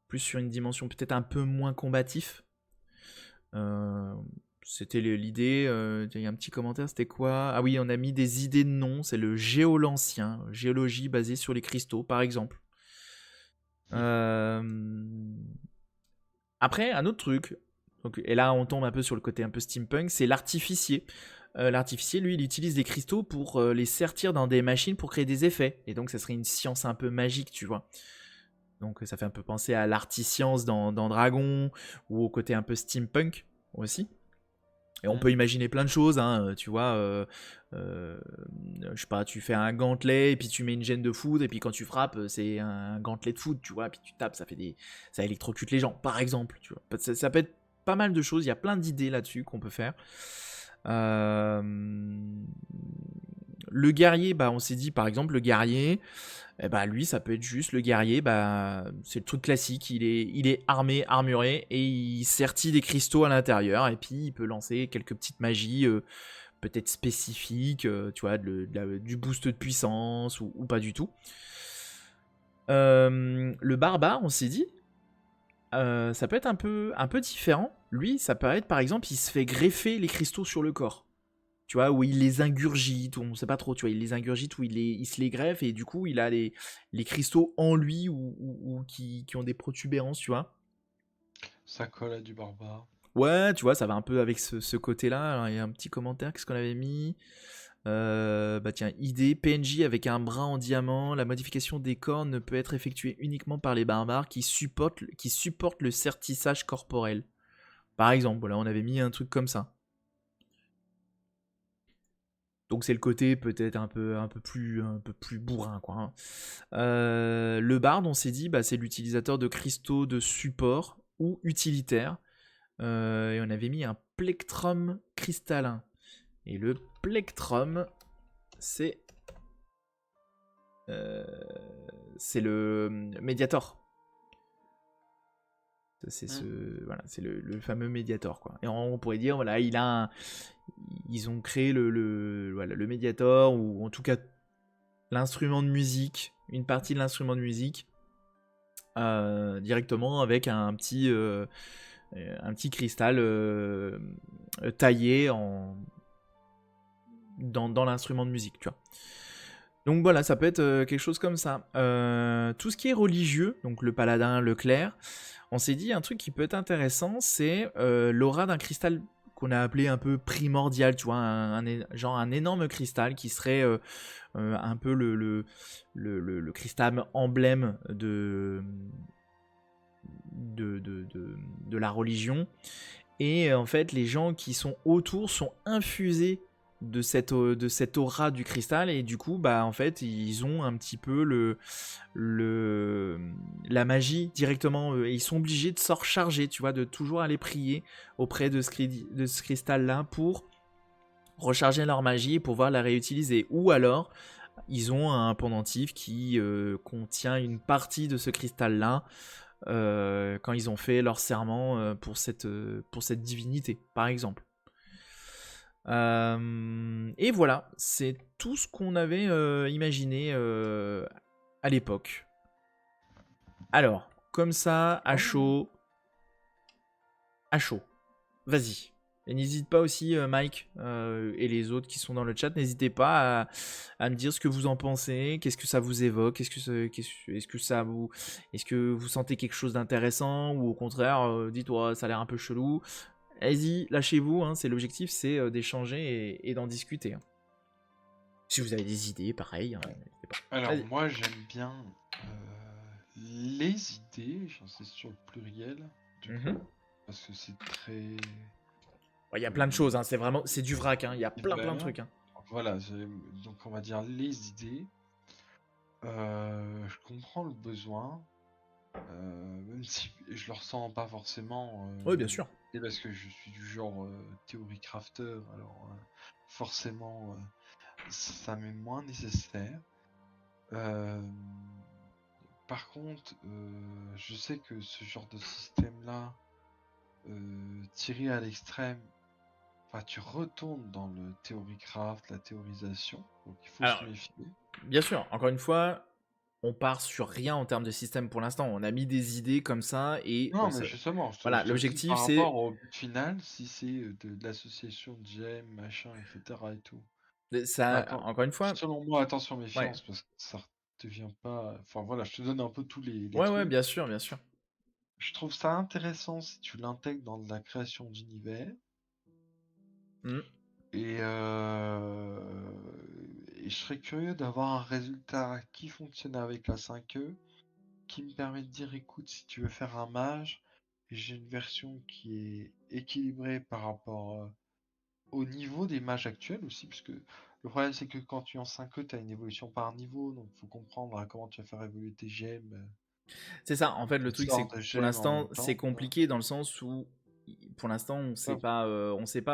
Speaker 1: plus sur une dimension peut-être un peu moins combatif. Euh, C'était l'idée. Il y a un petit commentaire, c'était quoi? Ah oui, on a mis des idées de noms. C'est le géolancien, géologie basée sur les cristaux, par exemple. Euh, Après, un autre truc, donc, et là on tombe un peu sur le côté un peu steampunk, c'est l'artificier. L'artificier, lui, il utilise des cristaux pour les sertir dans des machines pour créer des effets. Et donc ça serait une science un peu magique, tu vois. Donc ça fait un peu penser à l'artiscience dans Dragon, ou au côté un peu steampunk aussi. Et on peut imaginer plein de choses, hein, tu vois, je sais pas, tu fais un gantelet, et puis tu mets une gêne de foudre, et puis quand tu frappes, c'est un gantelet de foudre, tu vois, et puis tu tapes, ça électrocute les gens, par exemple, tu vois. Ça peut être pas mal de choses, il y a plein d'idées là-dessus qu'on peut faire. Euh, Le guerrier, bah on s'est dit, par exemple, le guerrier, eh bah lui, ça peut être juste le guerrier, bah c'est le truc classique, il est armé, armuré, et il sertit des cristaux à l'intérieur, et puis il peut lancer quelques petites magies, peut-être spécifiques, tu vois, du boost de puissance, ou pas du tout. Le barbare, on s'est dit, ça peut être un peu différent. Lui, ça peut être, par exemple, il se fait greffer les cristaux sur le corps. Tu vois, où il les ingurgite, ou on sait pas trop, tu vois, il les ingurgite, ou il se les greffe, et du coup, il a les cristaux en lui, ou qui ont des protubérances, tu vois.
Speaker 2: Ça colle à du barbare.
Speaker 1: Ouais, tu vois, ça va un peu avec ce côté-là. Alors, il y a un petit commentaire, qu'est-ce qu'on avait mis? Bah tiens, idée, PNJ avec un bras en diamant, la modification des corps ne peut être effectuée uniquement par les barbares qui supportent le sertissage corporel. Par exemple, voilà, on avait mis un truc comme ça. Donc c'est le côté peut-être un peu plus bourrin, quoi, hein. Le bard, on s'est dit, bah, c'est l'utilisateur de cristaux de support ou utilitaire. Et on avait mis un plectrum cristallin. Et le plectrum, c'est euh, c'est le Mediator. Voilà, c'est le fameux Mediator, quoi. Et on pourrait dire, voilà, ils ont créé voilà, le Mediator, ou en tout cas l'instrument de musique, une partie de l'instrument de musique, directement avec un petit cristal taillé dans l'instrument de musique, tu vois. Donc voilà, ça peut être quelque chose comme ça. Tout ce qui est religieux, donc le paladin, le clerc, on s'est dit un truc qui peut être intéressant, c'est l'aura d'un cristal qu'on a appelé un peu primordial, tu vois, genre un énorme cristal qui serait un peu le cristal emblème de la religion. Et en fait, les gens qui sont autour sont infusés de cette aura du cristal, et du coup, bah en fait, ils ont un petit peu la magie directement, et ils sont obligés de s'en recharger, tu vois, de toujours aller prier auprès de ce cristal-là pour recharger leur magie et pouvoir la réutiliser. Ou alors, ils ont un pendentif qui contient une partie de ce cristal-là, quand ils ont fait leur serment pour cette divinité, par exemple. Et voilà, c'est tout ce qu'on avait imaginé à l'époque. Alors, comme ça, à chaud, vas-y. Et n'hésite pas aussi, Mike, et les autres qui sont dans le chat, n'hésitez pas à me dire ce que vous en pensez, qu'est-ce que ça vous évoque, est-ce que vous sentez quelque chose d'intéressant, ou au contraire, dites-moi, ça a l'air un peu chelou. Allez-y, lâchez-vous, hein, c'est l'objectif, c'est d'échanger et d'en discuter, hein. Si vous avez des idées, pareil, hein, n'hésitez pas.
Speaker 2: Alors
Speaker 1: Vas-y.
Speaker 2: moi j'aime bien les idées, j'insiste sur le pluriel, du
Speaker 1: Mhm.
Speaker 2: coup, parce que c'est très
Speaker 1: Ouais, il y a plein de choses, hein, c'est du vrac, hein, il y a plein de
Speaker 2: divers.
Speaker 1: trucs, hein.
Speaker 2: Voilà, donc on va dire les idées. Je comprends le besoin, même si je le ressens pas forcément,
Speaker 1: Oui, bien sûr.
Speaker 2: et parce que je suis du genre théorie crafter, alors forcément ça m'est moins nécessaire. Euh, Par contre, je sais que ce genre de système-là, tiré à l'extrême, enfin, tu retournes dans le theory craft, la théorisation, donc il faut se
Speaker 1: Alors,
Speaker 2: méfier.
Speaker 1: bien sûr, encore une fois, on part sur rien en termes de système pour l'instant. On a mis des idées comme ça et
Speaker 2: Non, mais justement,
Speaker 1: voilà,
Speaker 2: je te dis
Speaker 1: l'objectif
Speaker 2: par
Speaker 1: c'est
Speaker 2: rapport au but final, si c'est de l'association de gemmes, machin, etc. et tout.
Speaker 1: ça,
Speaker 2: Attends,
Speaker 1: encore une fois,
Speaker 2: selon moi, attention,
Speaker 1: ouais,
Speaker 2: méfiance, parce que ça devient pas. Enfin voilà, je te donne un peu tous les
Speaker 1: ouais,
Speaker 2: trucs.
Speaker 1: bien sûr, bien sûr.
Speaker 2: Je trouve ça intéressant si tu l'intègres dans de la création d'univers.
Speaker 1: Hmm.
Speaker 2: Et, euh, et je serais curieux d'avoir un résultat qui fonctionne avec la 5e, qui me permet de dire, écoute, si tu veux faire un mage, j'ai une version qui est équilibrée par rapport au niveau des mages actuels aussi, parce que le problème c'est que quand tu es en 5e, tu as une évolution par niveau, donc faut comprendre comment tu vas faire évoluer tes gemmes,
Speaker 1: C'est ça, en fait, le
Speaker 2: tes
Speaker 1: truc, c'est
Speaker 2: sorts
Speaker 1: que
Speaker 2: de
Speaker 1: pour
Speaker 2: gemmes en
Speaker 1: l'instant,
Speaker 2: même
Speaker 1: c'est
Speaker 2: temps, tu vois.
Speaker 1: compliqué dans le sens où, pour l'instant,
Speaker 2: Ouais,
Speaker 1: on sait
Speaker 2: pour
Speaker 1: pas,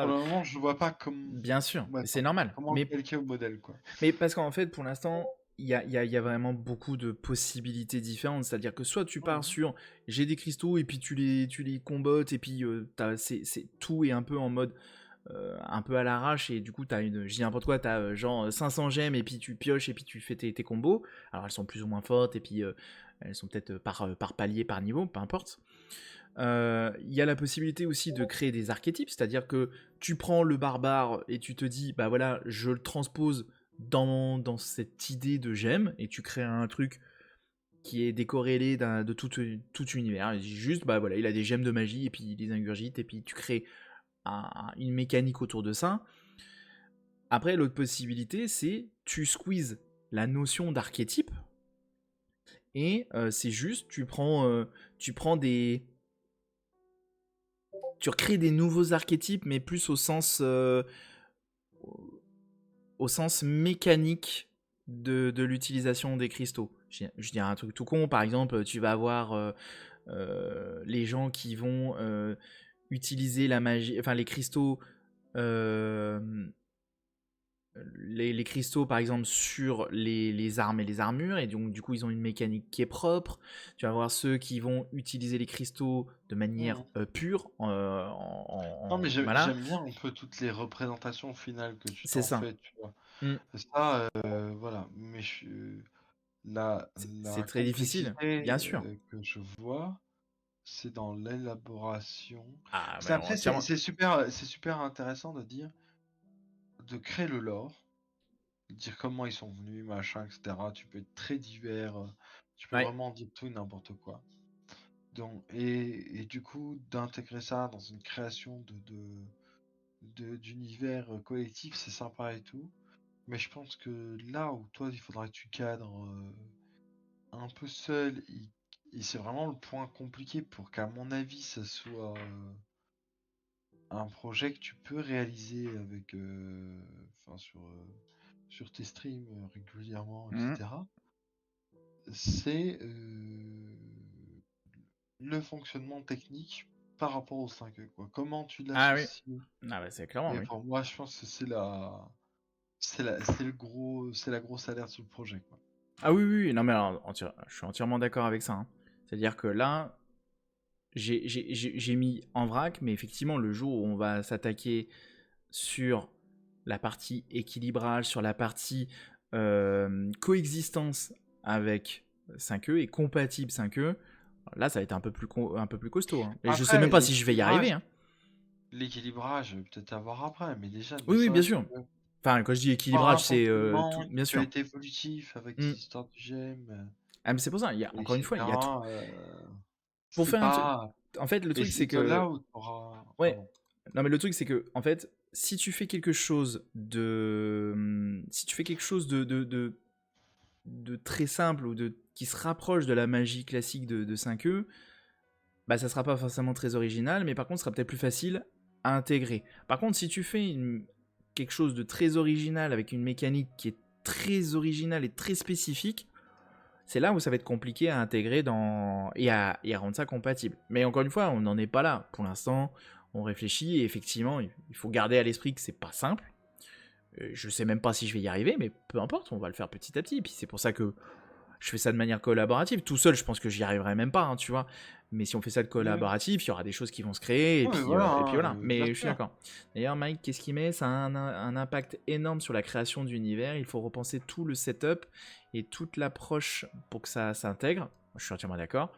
Speaker 2: le moment, je vois pas comme
Speaker 1: bien sûr,
Speaker 2: ouais,
Speaker 1: c'est normal.
Speaker 2: comment le calquer au modèle, quoi.
Speaker 1: Mais parce qu'en fait, pour l'instant, il y a vraiment beaucoup de possibilités différentes. C'est-à-dire que soit tu pars
Speaker 2: Mhm.
Speaker 1: sur j'ai des cristaux et puis tu les combottes et puis tout est un peu en mode un peu à l'arrache et du coup t'as je dis n'importe quoi, t'as genre 500 gemmes et puis tu pioches et puis tu fais tes combos. Alors elles sont plus ou moins fortes et puis elles sont peut-être par palier, par niveau, peu importe. Il y a la possibilité aussi de créer des archétypes, c'est-à-dire que tu prends le barbare et tu te dis, bah voilà, je le transpose dans cette idée de gemme, et tu crées un truc qui est décorrélé de tout univers. Et juste, bah voilà, il a des gemmes de magie, et puis il les ingurgite, et puis tu crées une mécanique autour de ça. Après, l'autre possibilité, c'est tu squeezes la notion d'archétype, et c'est juste, tu prends des tu recrées des nouveaux archétypes, mais plus au sens mécanique de l'utilisation des cristaux. Je dirais un truc tout con, par exemple, tu vas avoir les gens qui vont utiliser la magie, enfin les cristaux, euh, les cristaux par exemple sur les armes et les armures, et donc du coup ils ont une mécanique qui est propre. Tu vas avoir ceux qui vont utiliser les cristaux de manière
Speaker 2: Mhm.
Speaker 1: pure,
Speaker 2: Non, mais
Speaker 1: voilà,
Speaker 2: j'aime bien un peu toutes les représentations finales que tu
Speaker 1: c'est
Speaker 2: t'en
Speaker 1: ça.
Speaker 2: fais, tu vois.
Speaker 1: Mm.
Speaker 2: Ça, voilà. Mais la
Speaker 1: C'est très difficile,
Speaker 2: complexité
Speaker 1: bien sûr.
Speaker 2: que je vois, c'est dans l'élaboration.
Speaker 1: Ah,
Speaker 2: C'est
Speaker 1: mais
Speaker 2: après,
Speaker 1: entièrement.
Speaker 2: c'est super intéressant de dire, de créer le lore, de dire comment ils sont venus, machin, etc. Tu peux être très divers, tu peux
Speaker 1: Ouais.
Speaker 2: vraiment dire tout et n'importe quoi. Donc, et du coup, d'intégrer ça dans une création d'univers collectif, c'est sympa et tout. Mais je pense que là où toi, il faudra que tu cadres un peu seul, et c'est vraiment le point compliqué pour qu'à mon avis, ça soit un projet que tu peux réaliser avec, enfin, sur tes streams régulièrement,
Speaker 1: Mhm.
Speaker 2: etc. C'est le fonctionnement technique par rapport au 5e, quoi. Comment tu
Speaker 1: Ah oui.
Speaker 2: l'associes?
Speaker 1: Ah bah c'est clairement,
Speaker 2: Et
Speaker 1: oui.
Speaker 2: pour moi, je pense que c'est la grosse alerte sur le projet, quoi.
Speaker 1: Ah oui, oui, oui. Non mais alors, je suis entièrement d'accord avec ça, hein. C'est-à-dire que là, j'ai mis en vrac, mais effectivement, le jour où on va s'attaquer sur la partie équilibrage, sur la partie coexistence avec 5e et compatible 5e, là, ça va être un peu plus costaud, hein. Et je sais même
Speaker 2: Après,
Speaker 1: pas si je vais y arriver, hein.
Speaker 2: l'équilibrage, peut-être à voir après, mais déjà, ne
Speaker 1: Oui, oui, bien
Speaker 2: serait-ce
Speaker 1: sûr.
Speaker 2: que
Speaker 1: Enfin, quand je dis
Speaker 2: avoir un
Speaker 1: équilibrage, c'est tout,
Speaker 2: fonctionnement
Speaker 1: bien
Speaker 2: qui peut
Speaker 1: sûr.
Speaker 2: être évolutif avec des
Speaker 1: Mm.
Speaker 2: histoires de gemmes,
Speaker 1: Ah, mais c'est pour ça, encore une fois, il y a tout.
Speaker 2: etc.
Speaker 1: Pour
Speaker 2: C'est
Speaker 1: faire un truc.
Speaker 2: pas.
Speaker 1: En fait, le
Speaker 2: Et
Speaker 1: truc,
Speaker 2: c'est
Speaker 1: c'est
Speaker 2: de là
Speaker 1: que.
Speaker 2: où tu auras.
Speaker 1: Ouais.
Speaker 2: Pardon.
Speaker 1: Non, mais le truc, c'est que, en fait, si tu fais quelque chose si tu fais quelque chose de très simple ou qui se rapproche de la magie classique de 5e, bah ça sera pas forcément très original, mais par contre, ce sera peut-être plus facile à intégrer. Par contre, si tu fais quelque chose de très original avec une mécanique qui est très originale et très spécifique, c'est là où ça va être compliqué à intégrer et à rendre ça compatible. Mais encore une fois, on n'en est pas là. Pour l'instant, on réfléchit et effectivement, il faut garder à l'esprit que c'est pas simple. Je sais même pas si je vais y arriver, mais peu importe, on va le faire petit à petit. Et puis c'est pour ça que je fais ça de manière collaborative. Tout seul, je pense que j'y arriverai même pas, hein, tu vois. Mais si on fait ça de
Speaker 2: Ouais,
Speaker 1: collaboratif, il y aura des choses qui vont se créer,
Speaker 2: ouais, voilà,
Speaker 1: et puis
Speaker 2: hein,
Speaker 1: voilà.
Speaker 2: bien
Speaker 1: Mais je suis
Speaker 2: sûr.
Speaker 1: d'accord. D'ailleurs, Mike, qu'est-ce qu'il met? Ça a un impact énorme sur la création d'univers. Il faut repenser tout le setup et toute l'approche pour que ça s'intègre. Je suis entièrement d'accord.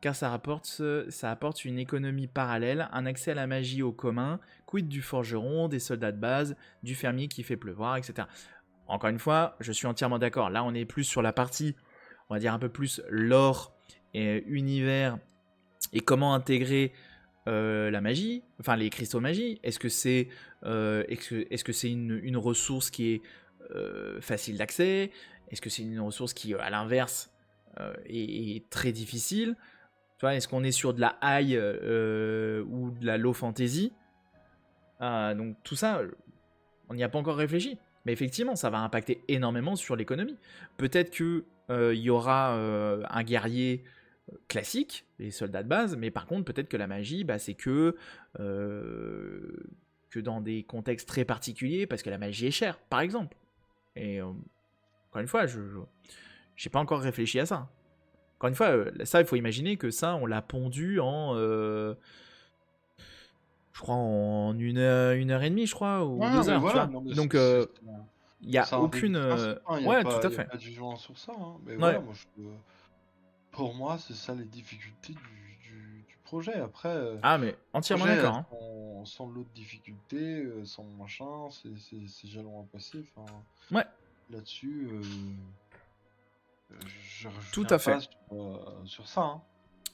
Speaker 1: Car ça apporte une économie parallèle, un accès à la magie au commun, quid du forgeron, des soldats de base, du fermier qui fait pleuvoir, etc. Encore une fois, je suis entièrement d'accord. Là, on est plus sur la partie, on va dire un peu plus lore et univers et comment intégrer la magie, enfin les cristaux magie. Est-ce que c'est une ressource qui est facile d'accès? Est-ce que c'est une ressource qui, à l'inverse, est très difficile? Tu vois, est-ce qu'on est sur de la high ou de la low fantasy? Donc tout ça, on n'y a pas encore réfléchi. Mais effectivement, ça va impacter énormément sur l'économie. Peut-être que il y aura un guerrier classique, les soldats de base, mais par contre, peut-être que la magie, bah, c'est que dans des contextes très particuliers, parce que la magie est chère, par exemple. Et encore une fois, je n'ai pas encore réfléchi à ça. Encore une fois, ça, il faut imaginer que ça, on l'a pondu en, je crois, en une heure et demie, je crois, ou
Speaker 2: Ouais, non,
Speaker 1: deux
Speaker 2: mais
Speaker 1: heures, tu
Speaker 2: voilà,
Speaker 1: vois.
Speaker 2: non, mais
Speaker 1: Donc, il n'y a
Speaker 2: c'est un début
Speaker 1: aucune...
Speaker 2: de principe, hein,
Speaker 1: Ouais, tout à
Speaker 2: y a
Speaker 1: fait.
Speaker 2: pas de jugement sur ça, hein. Mais voilà,
Speaker 1: Ouais.
Speaker 2: moi, pour moi, c'est ça les difficultés du projet. Après,
Speaker 1: Ah, mais entièrement
Speaker 2: projet
Speaker 1: d'accord, hein.
Speaker 2: sans l'autre difficulté, sans machin, c'est jalon à passer. Enfin,
Speaker 1: Ouais,
Speaker 2: là-dessus, je
Speaker 1: tout
Speaker 2: reviens
Speaker 1: à
Speaker 2: pas
Speaker 1: fait.
Speaker 2: sur ça, hein.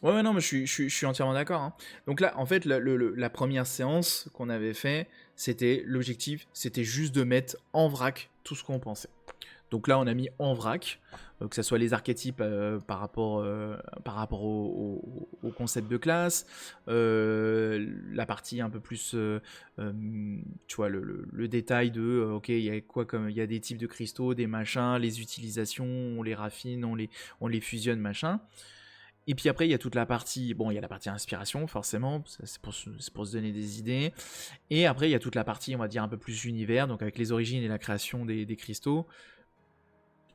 Speaker 1: Ouais, ouais, non, mais je suis entièrement d'accord, hein. Donc là, en fait, la première séance qu'on avait fait, l'objectif, c'était juste de mettre en vrac tout ce qu'on pensait. Donc là, on a mis en vrac, que ce soit les archétypes par rapport au concept de classe, la partie un peu plus, tu vois, le détail de, ok, il y a quoi comme, il y a des types de cristaux, des machins, les utilisations, on les raffine, on les fusionne, machin. Et puis après, il y a toute la partie, bon, il y a la partie inspiration, forcément, c'est pour se donner des idées. Et après, il y a toute la partie, on va dire, un peu plus univers, donc avec les origines et la création des cristaux.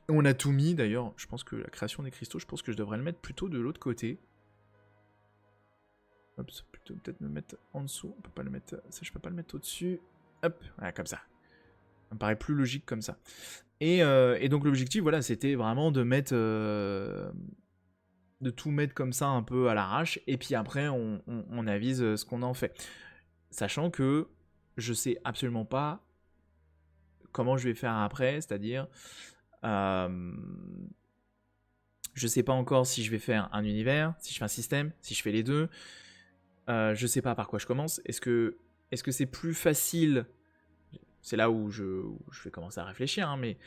Speaker 1: On a tout mis, d'ailleurs, je pense que la création des cristaux, je pense que je devrais le mettre plutôt de l'autre côté. Hop, plutôt peut-être me mettre en dessous, on peut pas le mettre, ça je peux pas le mettre au-dessus. Hop, voilà, comme ça. Ça me paraît plus logique comme ça. Et donc l'objectif, voilà, c'était vraiment de tout mettre comme ça un peu à l'arrache, et puis après on avise ce qu'on en fait. Sachant que je sais absolument pas comment je vais faire après, c'est-à-dire euh, je sais pas encore si je vais faire un univers, si je fais un système, si je fais les deux. Je sais pas par quoi je commence. Est-ce que c'est plus facile? C'est là où je vais commencer à réfléchir, hein, mais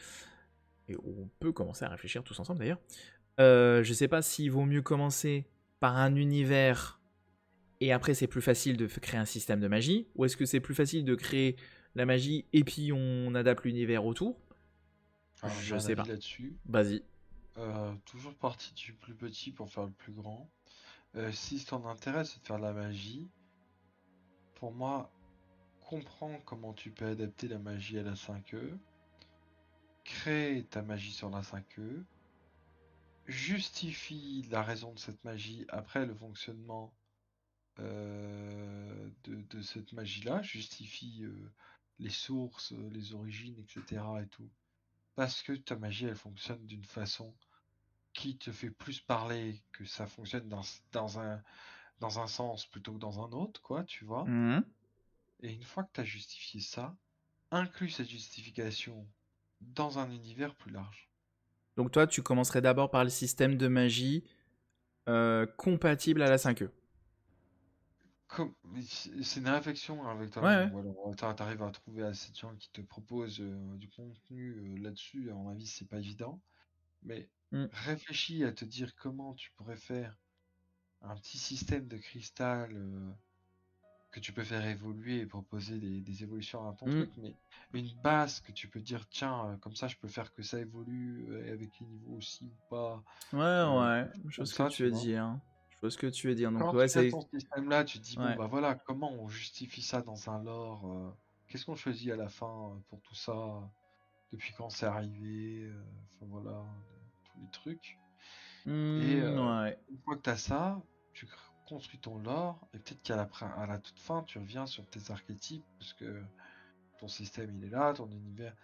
Speaker 1: et on peut commencer à réfléchir tous ensemble d'ailleurs. Je sais pas s'il vaut mieux commencer par un univers et après c'est plus facile de créer un système de magie, ou est-ce que c'est plus facile de créer la magie et puis on adapte l'univers autour?
Speaker 2: Alors, j'ai
Speaker 1: Je
Speaker 2: un
Speaker 1: sais
Speaker 2: avis
Speaker 1: pas.
Speaker 2: là-dessus.
Speaker 1: Vas-y.
Speaker 2: Toujours parti du plus petit pour faire le plus grand. Si ton intérêt c'est de faire de la magie, pour moi, comprends comment tu peux adapter la magie à la 5e, crée ta magie sur la 5e, justifie la raison de cette magie après le fonctionnement de cette magie-là, justifie les sources, les origines, etc. et tout. Parce que ta magie, elle fonctionne d'une façon qui te fait plus parler que ça fonctionne dans un sens plutôt que dans un autre, quoi, tu vois.
Speaker 1: Mhm.
Speaker 2: Et une fois que tu as justifié ça, inclus cette justification dans un univers plus large.
Speaker 1: Donc toi, tu commencerais d'abord par le système de magie compatible à la 5e.
Speaker 2: C'est une réflexion avec
Speaker 1: Ouais,
Speaker 2: toi-même.
Speaker 1: ouais.
Speaker 2: Ou alors t'arrives à trouver assez de gens qui te proposent du contenu là-dessus. À mon avis, c'est pas évident. Mais
Speaker 1: Mm.
Speaker 2: réfléchis à te dire comment tu pourrais faire un petit système de cristal que tu peux faire évoluer et proposer des évolutions à ton
Speaker 1: Mm.
Speaker 2: truc, mais une base que tu peux dire, tiens, comme ça je peux faire que ça évolue avec les niveaux aussi ou pas,
Speaker 1: Ouais, ouais,
Speaker 2: quelque chose
Speaker 1: je vois
Speaker 2: comme
Speaker 1: ce que
Speaker 2: ça,
Speaker 1: tu
Speaker 2: tu
Speaker 1: veux
Speaker 2: vois.
Speaker 1: dire. Je vois ce que tu veux dire. Donc,
Speaker 2: Quand
Speaker 1: ouais,
Speaker 2: tu as
Speaker 1: c'est.
Speaker 2: ton système là, tu te dis, bon,
Speaker 1: Ouais.
Speaker 2: bah voilà, comment on justifie ça dans un lore, qu'est-ce qu'on choisit à la fin pour tout ça, depuis quand c'est arrivé, enfin voilà, tous les trucs. Et
Speaker 1: Ouais.
Speaker 2: une fois que tu as ça, tu construis ton lore, et peut-être à la toute fin, tu reviens sur tes archétypes, parce que ton système il est là, ton univers.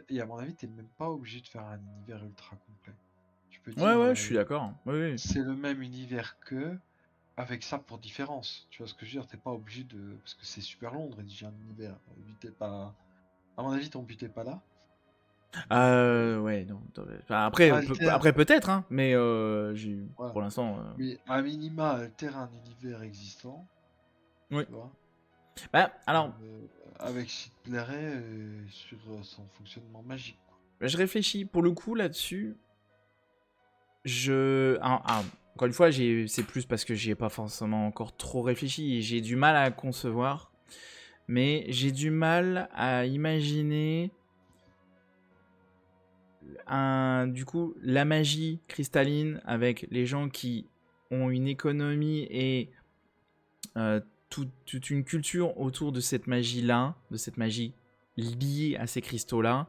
Speaker 2: Et à mon avis, t'es même pas obligé de faire un univers ultra complet. Tu peux
Speaker 1: Ouais,
Speaker 2: dire,
Speaker 1: ouais, je suis d'accord. Oui, oui.
Speaker 2: c'est le même univers que, avec ça pour différence. Tu vois ce que je veux dire? T'es pas obligé de. Parce que c'est super long de rédiger un univers. Le but est pas. À mon avis, ton but est pas là. Donc,
Speaker 1: Ouais, non. Enfin, après,
Speaker 2: alter.
Speaker 1: après peut-être, hein, mais
Speaker 2: Voilà.
Speaker 1: pour l'instant.
Speaker 2: Mais à minima, alter un univers existant,
Speaker 1: Oui.
Speaker 2: tu vois.
Speaker 1: Bah, alors,
Speaker 2: Avec ce qui te plairait sur son fonctionnement magique, quoi.
Speaker 1: je réfléchis pour le coup là-dessus. Encore une fois, c'est plus parce que j'y ai pas forcément encore trop réfléchi et j'ai du mal à concevoir. Mais j'ai du mal à imaginer du coup, la magie cristalline avec les gens qui ont une économie et toute une culture autour de cette magie-là, de cette magie liée à ces cristaux-là,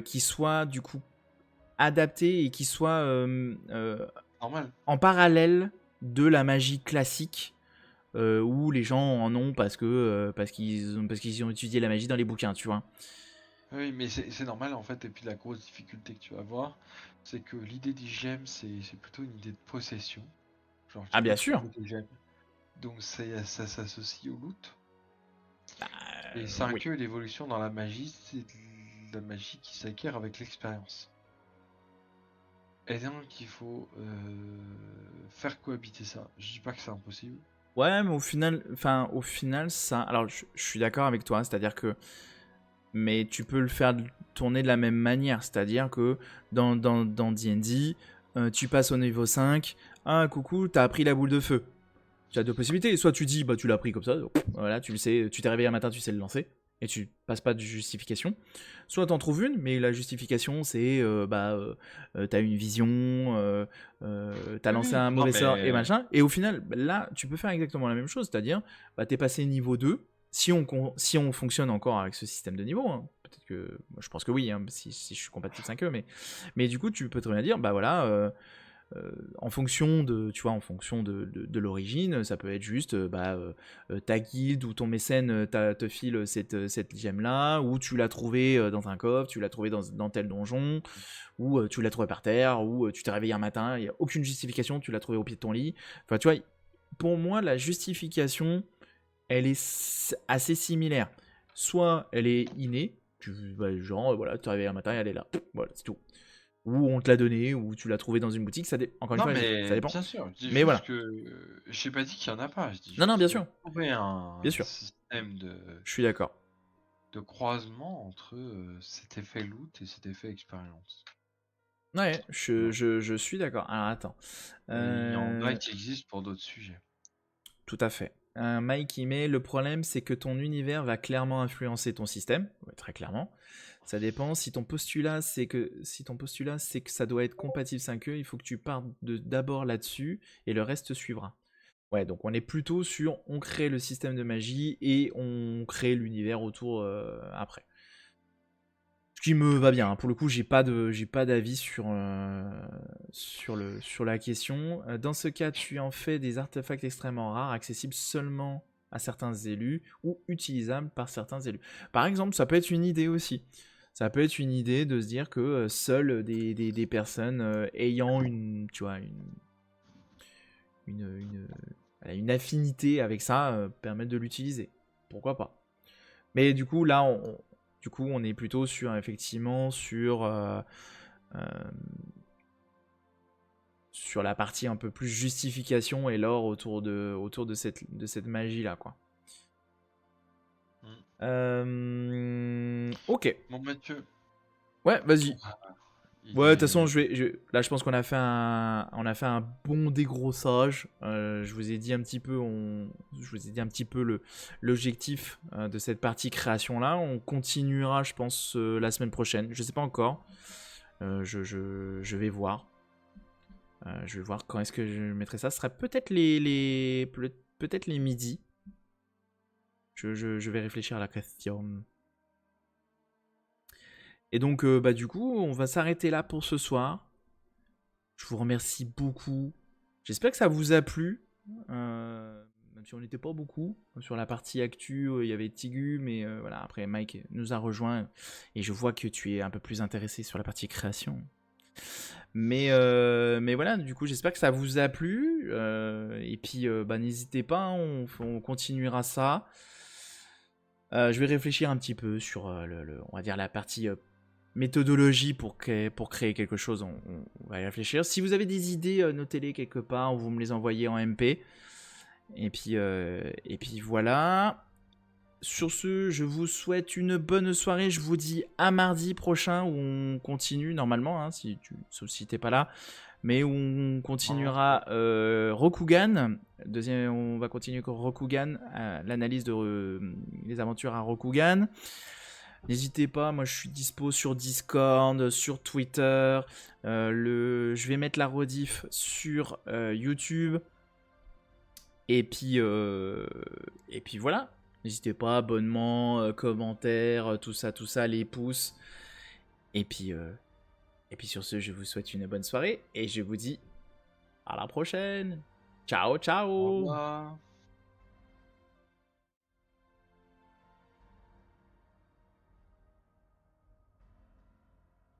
Speaker 1: qui soit du coup adaptée et qui soit
Speaker 2: Normal.
Speaker 1: en parallèle de la magie classique où les gens en ont parce qu'ils ont étudié la magie dans les bouquins, tu vois.
Speaker 2: Oui, mais c'est normal en fait. Et puis la grosse difficulté que tu vas avoir, c'est que l'idée des gemmes, c'est plutôt une idée de possession. Genre,
Speaker 1: Ah
Speaker 2: tu peux
Speaker 1: bien sûr.
Speaker 2: trouver des gemmes. Donc ça s'associe au loot.
Speaker 1: Bah,
Speaker 2: Et ça
Speaker 1: oui.
Speaker 2: inclut l'évolution dans la magie, c'est de la magie qui s'acquiert avec l'expérience. Et donc il faut faire cohabiter ça. Je dis pas que c'est impossible.
Speaker 1: Ouais, mais au final, ça. Alors, je suis d'accord avec toi, c'est-à-dire que. Mais tu peux le faire tourner de la même manière, c'est-à-dire que dans D&D, tu passes au niveau 5, ah coucou, t'as appris la boule de feu. Tu as deux possibilités, soit tu dis, bah tu l'as pris comme ça, voilà, tu le sais, tu t'es réveillé un matin, tu sais le lancer, et tu passes pas de justification. Soit t'en trouves une, mais la justification c'est, t'as une vision, t'as lancé
Speaker 2: Oui,
Speaker 1: un
Speaker 2: non
Speaker 1: mauvais sort et
Speaker 2: mais
Speaker 1: machin, et au final, là, tu peux faire exactement la même chose, c'est-à-dire, bah t'es passé niveau 2, si on fonctionne encore avec ce système de niveau, hein, peut-être que, moi, je pense que oui, hein, si je suis compatible 5e, mais du coup, tu peux très bien dire, bah voilà, en fonction de, tu vois, en fonction de l'origine, ça peut être juste ta guilde ou ton mécène te file cette gemme là, ou tu l'as trouvé dans un coffre, tu l'as trouvé dans tel donjon, ou tu l'as trouvé par terre, ou tu t'es réveillé un matin, il n'y a aucune justification, tu l'as trouvé au pied de ton lit. Enfin, tu vois, pour moi, la justification, elle est assez similaire. Soit elle est innée, genre, voilà, tu t'es réveillé un matin et elle est là. Voilà, c'est tout. Ou on te l'a donné, ou tu l'as trouvé dans une boutique, encore une
Speaker 2: non
Speaker 1: fois, ça
Speaker 2: mais
Speaker 1: dépend.
Speaker 2: bien sûr. Je dis
Speaker 1: Mais
Speaker 2: juste
Speaker 1: voilà.
Speaker 2: que j'ai pas dit qu'il y en a pas. Je dis
Speaker 1: Non, non,
Speaker 2: juste
Speaker 1: bien
Speaker 2: qu'il faut
Speaker 1: sûr,
Speaker 2: trouver
Speaker 1: bien
Speaker 2: un
Speaker 1: sûr,
Speaker 2: système
Speaker 1: je suis d'accord.
Speaker 2: de croisement entre cet effet loot et cet effet expérience.
Speaker 1: Ouais,
Speaker 2: Tu vois.
Speaker 1: je suis d'accord. Alors attends.
Speaker 2: Et il y en a
Speaker 1: Euh,
Speaker 2: qui existent pour d'autres sujets.
Speaker 1: Tout à fait. Mike il met le problème, c'est que ton univers va clairement influencer ton système, ouais, très clairement. Ça dépend. Si ton postulat c'est que ça doit être compatible 5e, il faut que tu partes d'abord là-dessus et le reste suivra. Ouais, donc on est plutôt sur on crée le système de magie et on crée l'univers autour après. Ce qui me va bien. Hein. Pour le coup, j'ai pas d'avis sur la question. Dans ce cas, tu en fais des artefacts extrêmement rares, accessibles seulement à certains élus ou utilisables par certains élus. Par exemple, ça peut être une idée aussi. Ça peut être une idée de se dire que seules des personnes ayant tu vois, une affinité avec ça permettent de l'utiliser. Pourquoi pas? Mais du coup, là, on est plutôt effectivement sur la partie un peu plus justification et lore autour de cette magie-là, quoi. Ok.
Speaker 2: Bon Mathieu,
Speaker 1: Ouais, vas-y.
Speaker 2: il
Speaker 1: Ouais, de toute
Speaker 2: est.
Speaker 1: façon, là, je pense qu'on a fait un bon dégrossage. Je vous ai dit un petit peu, l'objectif de cette partie création là. On continuera, je pense, la semaine prochaine. Je sais pas encore. Je vais voir. Je vais voir quand est-ce que je mettrai ça. Ce sera peut-être peut-être les midis. Je vais réfléchir à la question. Et donc, du coup, on va s'arrêter là pour ce soir. Je vous remercie beaucoup J'espère que ça vous a plu. Même si on n'était pas beaucoup sur la partie actu, il y avait Tigu, mais voilà, après Mike nous a rejoint et je vois que tu es un peu plus intéressé sur la partie création. Mais voilà, du coup, j'espère que ça vous a plu. Et puis, bah, n'hésitez pas, on continuera ça. Je vais réfléchir un petit peu sur on va dire la partie méthodologie pour créer quelque chose. On va y réfléchir. Si vous avez des idées, notez-les quelque part, vous me les envoyez en MP. Et puis voilà. Sur ce, je vous souhaite une bonne soirée. Je vous dis à mardi prochain où on continue normalement, hein, sauf si t'es pas là, mais où on continuera Rokugan. On va continuer avec Rokugan, l'analyse de les aventures à Rokugan. N'hésitez pas, moi je suis dispo sur Discord, sur Twitter. Je vais mettre la rediff sur YouTube. Et puis voilà. N'hésitez pas, abonnement, commentaires, tout ça, les pouces. Et puis sur ce, je vous souhaite une bonne soirée et je vous dis à la prochaine. Ciao,
Speaker 2: Au
Speaker 1: ciao.
Speaker 2: revoir.